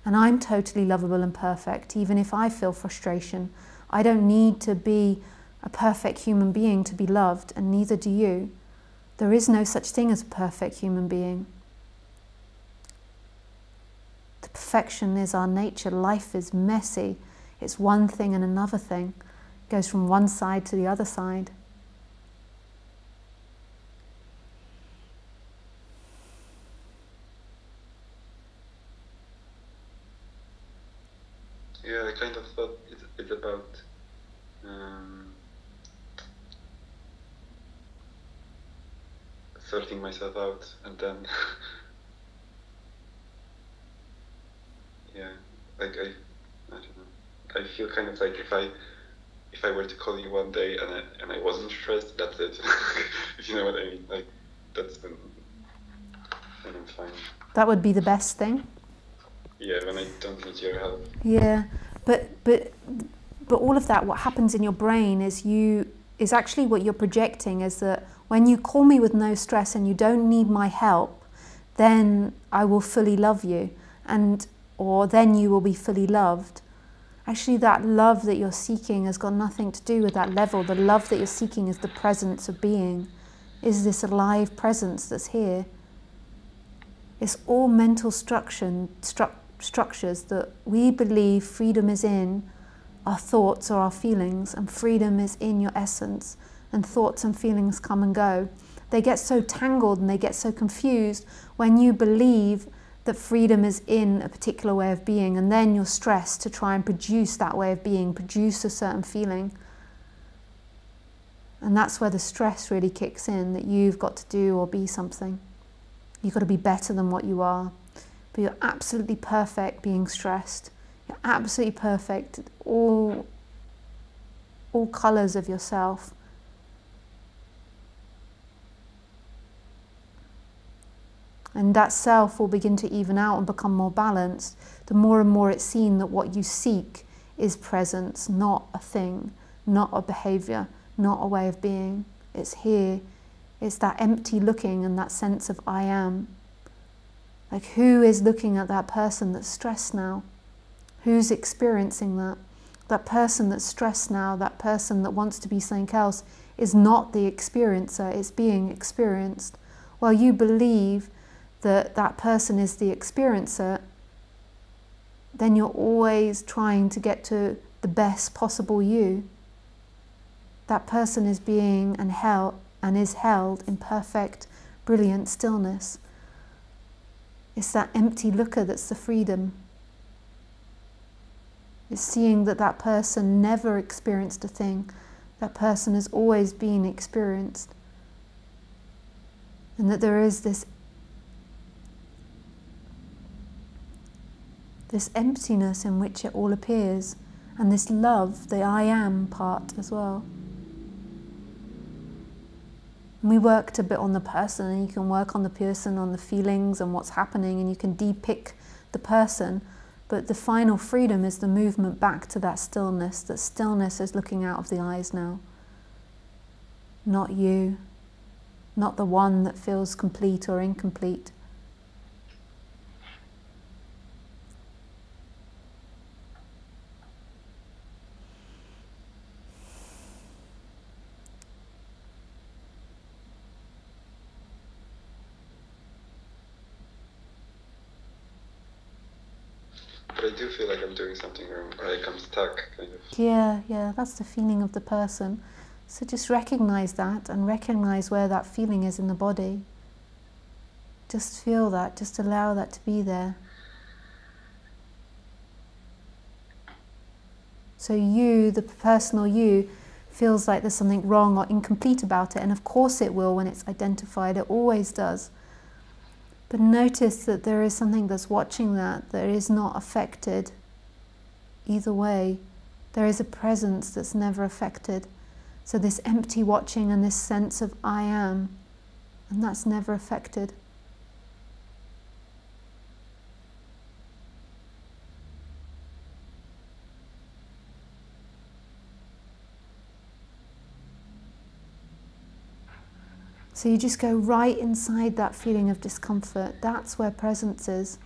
A: And I'm totally lovable and perfect, even if I feel frustration. I don't need to be a perfect human being to be loved, and neither do you. There is no such thing as a perfect human being. The perfection is our nature. Life is messy. It's one thing and another thing. It goes from one side to the other side.
B: Yeah, I kind of thought it's about sorting myself out, and then yeah, I don't know. I feel kind of like if I were to call you one day and I wasn't stressed, that's it. If you know what I mean, that's then I'm fine.
A: That would be the best thing.
B: Yeah, when I don't need your help.
A: Yeah, but all of that, what happens in your brain is actually what you're projecting, is that when you call me with no stress and you don't need my help, then I will fully love you, or then you will be fully loved. Actually, that love that you're seeking has got nothing to do with that level. The love that you're seeking is the presence of being, is this alive presence that's here. It's all mental structures that we believe freedom is in our thoughts or our feelings, and freedom is in your essence, and thoughts and feelings come and go. They get so tangled and they get so confused when you believe that freedom is in a particular way of being, and then you're stressed to try and produce that way of being, produce a certain feeling. And that's where the stress really kicks in, that you've got to do or be something. You've got to be better than what you are. But you're absolutely perfect being stressed. You're absolutely perfect, all colours of yourself. And that self will begin to even out and become more balanced the more and more it's seen that what you seek is presence, not a thing, not a behaviour, not a way of being. It's here. It's that empty looking and that sense of I am. Like, who is looking at that person that's stressed now? Who's experiencing that? That person that's stressed now, that person that wants to be something else, is not the experiencer, it's being experienced. While you believe that that person is the experiencer, then you're always trying to get to the best possible you. That person is being and is held in perfect, brilliant stillness. It's that empty looker that's the freedom. It's seeing that that person never experienced a thing. That person has always been experienced. And that there is this emptiness in which it all appears. And this love, the I am part as well. And we worked a bit on the person, and you can work on the person, on the feelings and what's happening, and you can de-pick the person. But the final freedom is the movement back to that stillness. That stillness is looking out of the eyes now. Not you. Not the one that feels complete or incomplete.
B: But I do feel like I'm doing something wrong, or like I'm stuck, kind of.
A: Yeah, that's the feeling of the person. So just recognize that, and recognize where that feeling is in the body. Just feel that, just allow that to be there. So you, the personal you, feels like there's something wrong or incomplete about it, and of course it will when it's identified, it always does. But notice that there is something that's watching that is not affected either way. There is a presence that's never affected. So this empty watching and this sense of I am, and that's never affected. So you just go right inside that feeling of discomfort. That's where presence is.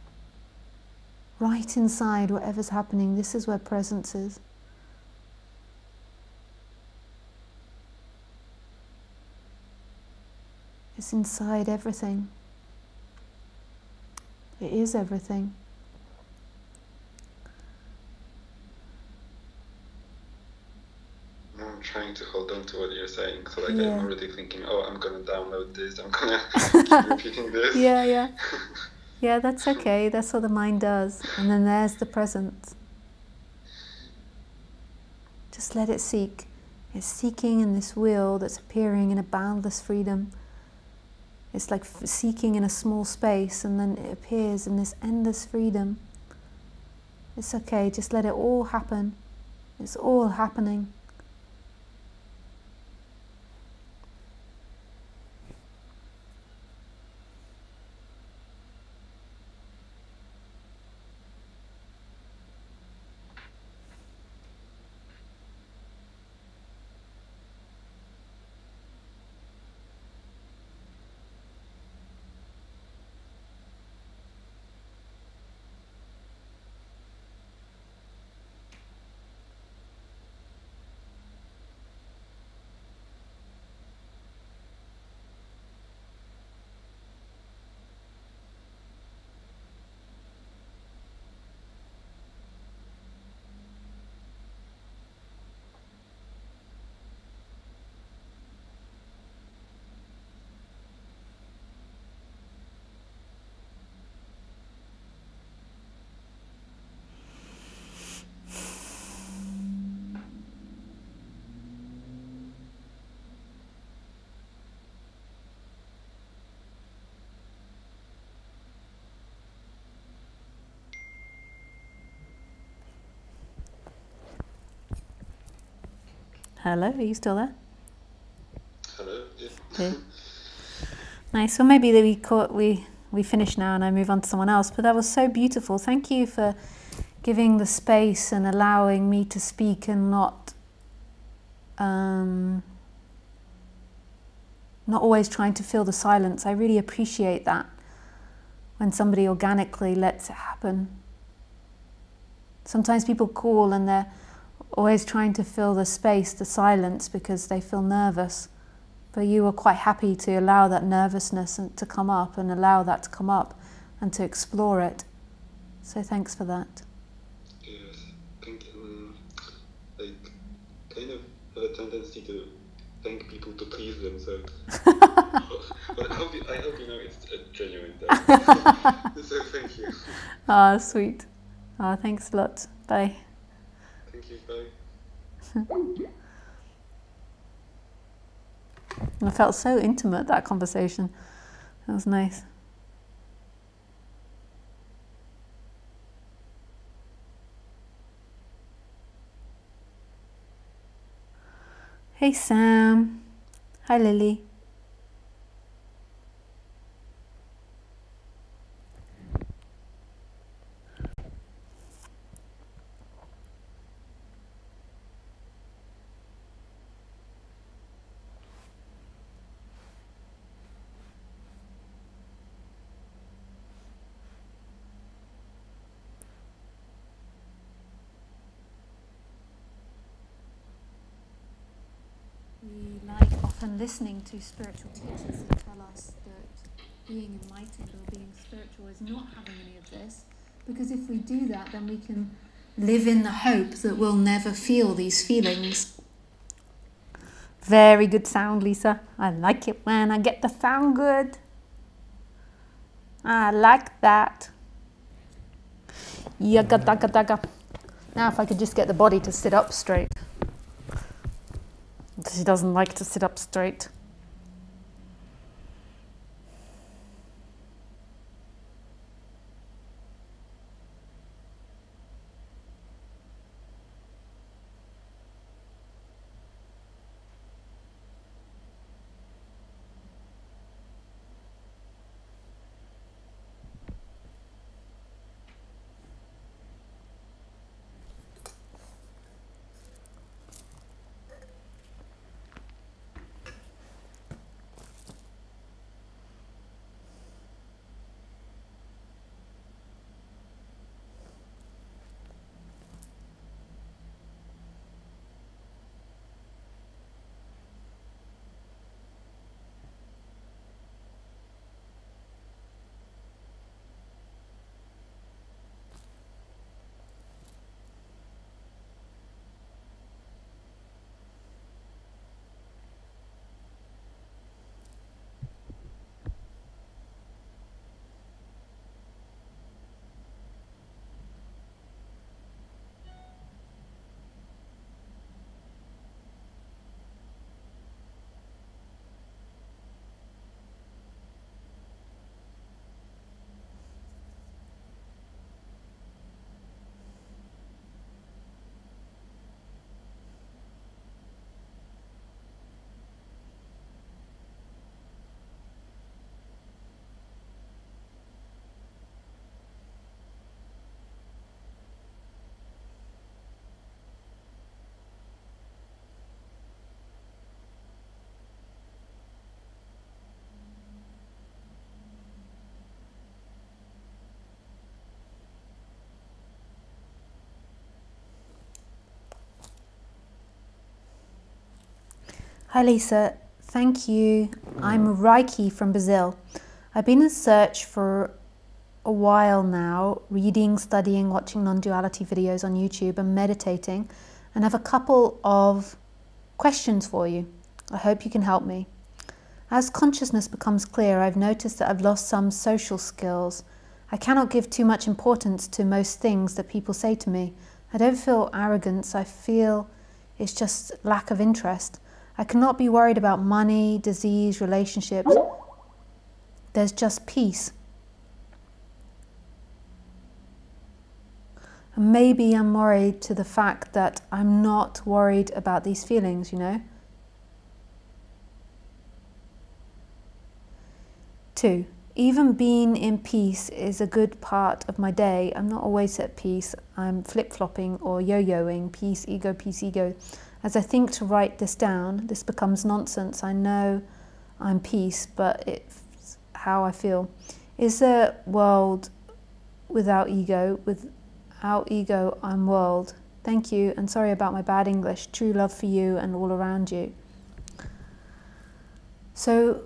A: Right inside whatever's happening, this is where presence is. It's inside everything. It is everything.
B: I'm trying to hold on to what you're saying, so like
A: Yeah.
B: I'm already thinking, oh, I'm gonna download this, I'm gonna keep repeating this.
A: Yeah. Yeah, that's okay. That's what the mind does. And then there's the presence. Just let it seek. It's seeking in this wheel that's appearing in a boundless freedom. It's like seeking in a small space, and then it appears in this endless freedom. It's okay, just let it all happen. It's all happening. Hello, are you still there?
B: Hello. Yeah.
A: Okay. Nice. Well, maybe we finish now and I move on to someone else. But that was so beautiful. Thank you for giving the space and allowing me to speak and not always trying to fill the silence. I really appreciate that when somebody organically lets it happen. Sometimes people call and they're always trying to fill the space, the silence, because they feel nervous. But you were quite happy to allow that nervousness to come up and allow that to come up and to explore it. So thanks for that.
B: Yes. Thank you. Like, kind of have a tendency to thank people to please them. So, but I hope you know it's a genuine thank. So thank you.
A: Ah, sweet. Ah, thanks a lot. Bye.
B: Thank you. Bye.
A: I felt so intimate, that conversation. That was nice. Hey Sam. Hi Lily. We like often listening to spiritual teachers that tell us that being enlightened or being spiritual is not having any of this, because if we do that, then we can live in the hope that we'll never feel these feelings. Very good sound, Lisa. I like it when I get the sound good. I like that. Yaga daga daga. Now if I could just get the body to sit up straight. She doesn't like to sit up straight. Hi Lisa, thank you. I'm Reiki from Brazil. I've been in search for a while now, reading, studying, watching non-duality videos on YouTube and meditating, and have a couple of questions for you. I hope you can help me. As consciousness becomes clear, I've noticed that I've lost some social skills. I cannot give too much importance to most things that people say to me. I don't feel arrogance, I feel it's just lack of interest. I cannot be worried about money, disease, relationships. There's just peace. Maybe I'm worried to the fact that I'm not worried about these feelings, you know. 2, even being in peace is a good part of my day. I'm not always at peace. I'm flip-flopping or yo-yoing, peace, ego, peace, ego. As I think to write this down, this becomes nonsense. I know I'm peace, but it's how I feel. Is there world without ego? Without ego, I'm world. Thank you, and sorry about my bad English. True love for you and all around you. So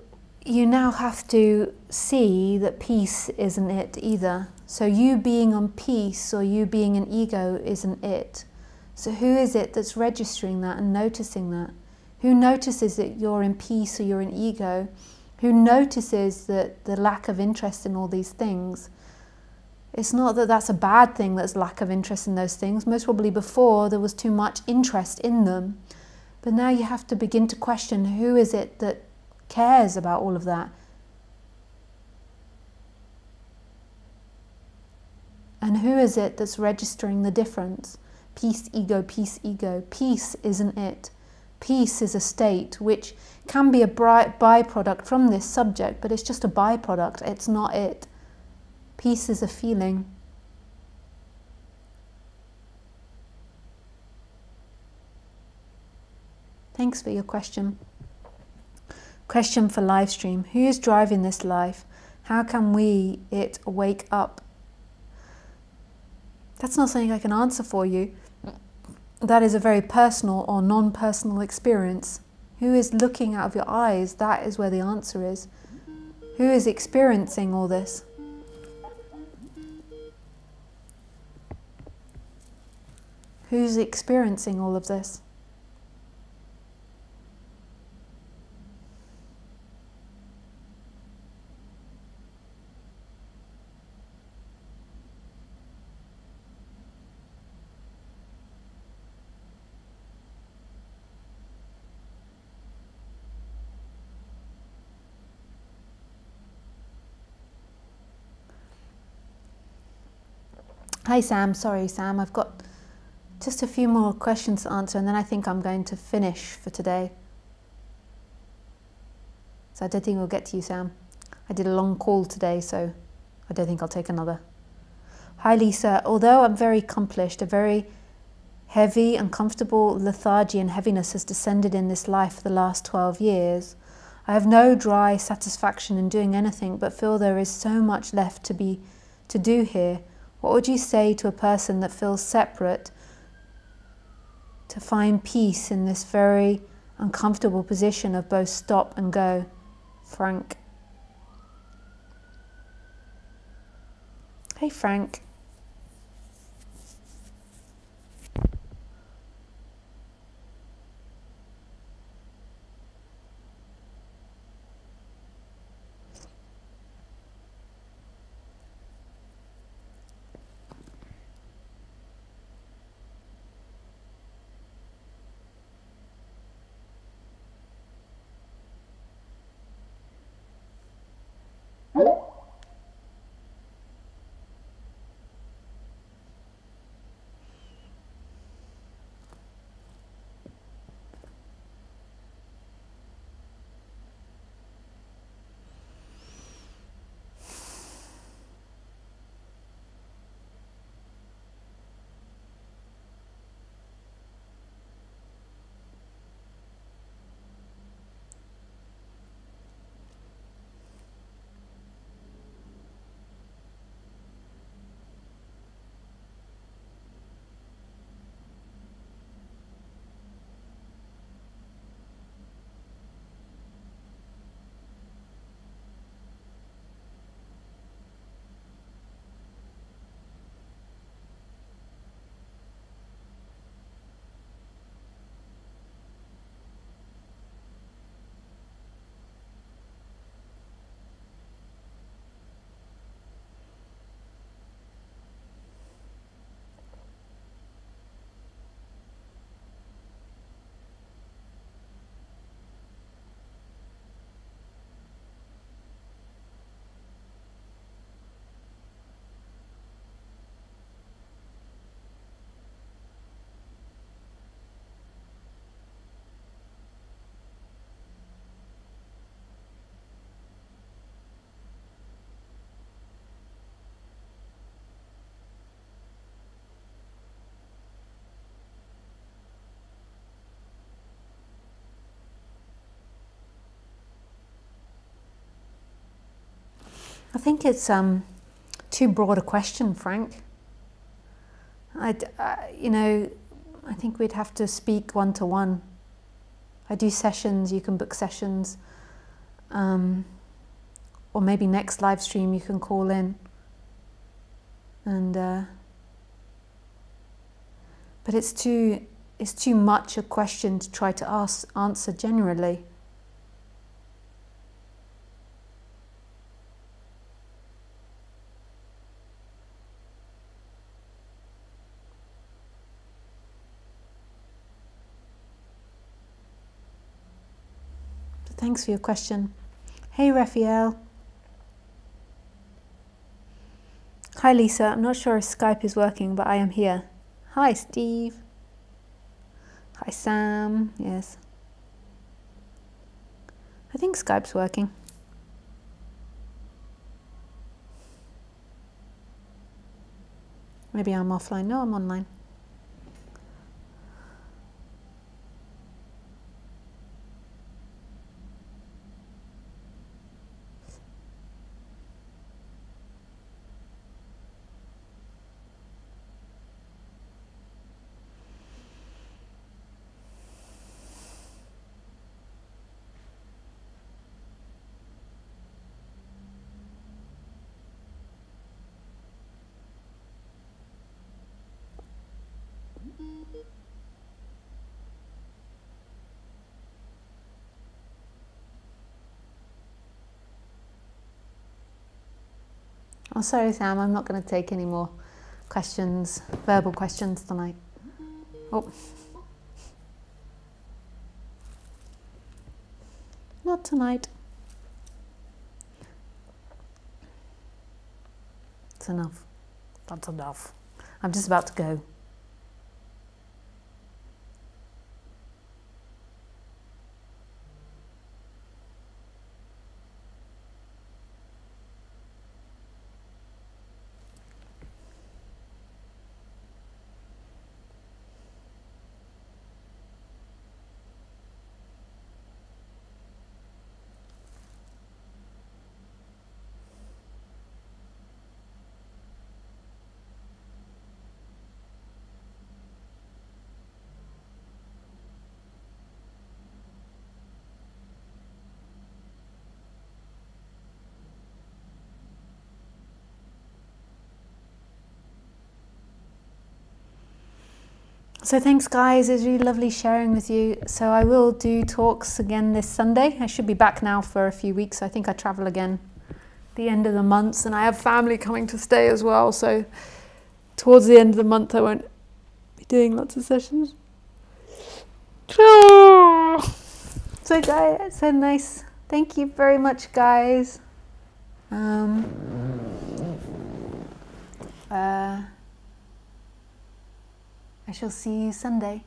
A: you now have to see that peace isn't it either. So you being on peace or you being in ego isn't it. So who is it that's registering that and noticing that? Who notices that you're in peace or you're in ego? Who notices that the lack of interest in all these things? It's not that that's a bad thing, that's lack of interest in those things. Most probably before there was too much interest in them. But now you have to begin to question, who is it that cares about all of that? And who is it that's registering the difference? Peace, ego, peace, ego. Peace isn't it. Peace is a state which can be a byproduct from this subject, but it's just a byproduct, it's not it. Peace is a feeling. Thanks for your question. Question for live stream. Who is driving this life? How can it wake up? That's not something I can answer for you. That is a very personal or non-personal experience. Who is looking out of your eyes? That is where the answer is. Who is experiencing all this? Who's experiencing all of this? Hi Sam, sorry Sam, I've got just a few more questions to answer and then I think I'm going to finish for today. So I don't think we'll get to you, Sam. I did a long call today, so I don't think I'll take another. Hi Lisa, although I'm very accomplished, a very heavy, uncomfortable lethargy and heaviness has descended in this life for the last 12 years. I have no dry satisfaction in doing anything, but feel there is so much left to do here. What would you say to a person that feels separate to find peace in this very uncomfortable position of both stop and go? Frank. Hey Frank. I think it's too broad a question, Frank. You know, I think we'd have to speak one-to-one. I do sessions, you can book sessions. Or maybe next live stream you can call in. And but it's too much a question to try to answer generally. So thanks for your question. Hey Raphael. Hi Lisa, I'm not sure if Skype is working, but I am here. Hi Steve. Hi Sam, yes. I think Skype's working. Maybe I'm offline. No, I'm online. Oh, sorry, Sam, I'm not going to take any more questions, verbal questions tonight. Oh. Not tonight. It's enough. That's enough. I'm just about to go. So thanks guys, it's really lovely sharing with you. So I will do talks again this Sunday. I should be back now for a few weeks. I think I travel again the end of the month, and I have family coming to stay as well. So towards the end of the month I won't be doing lots of sessions. So guys, so nice. Thank you very much guys. I shall see you Sunday.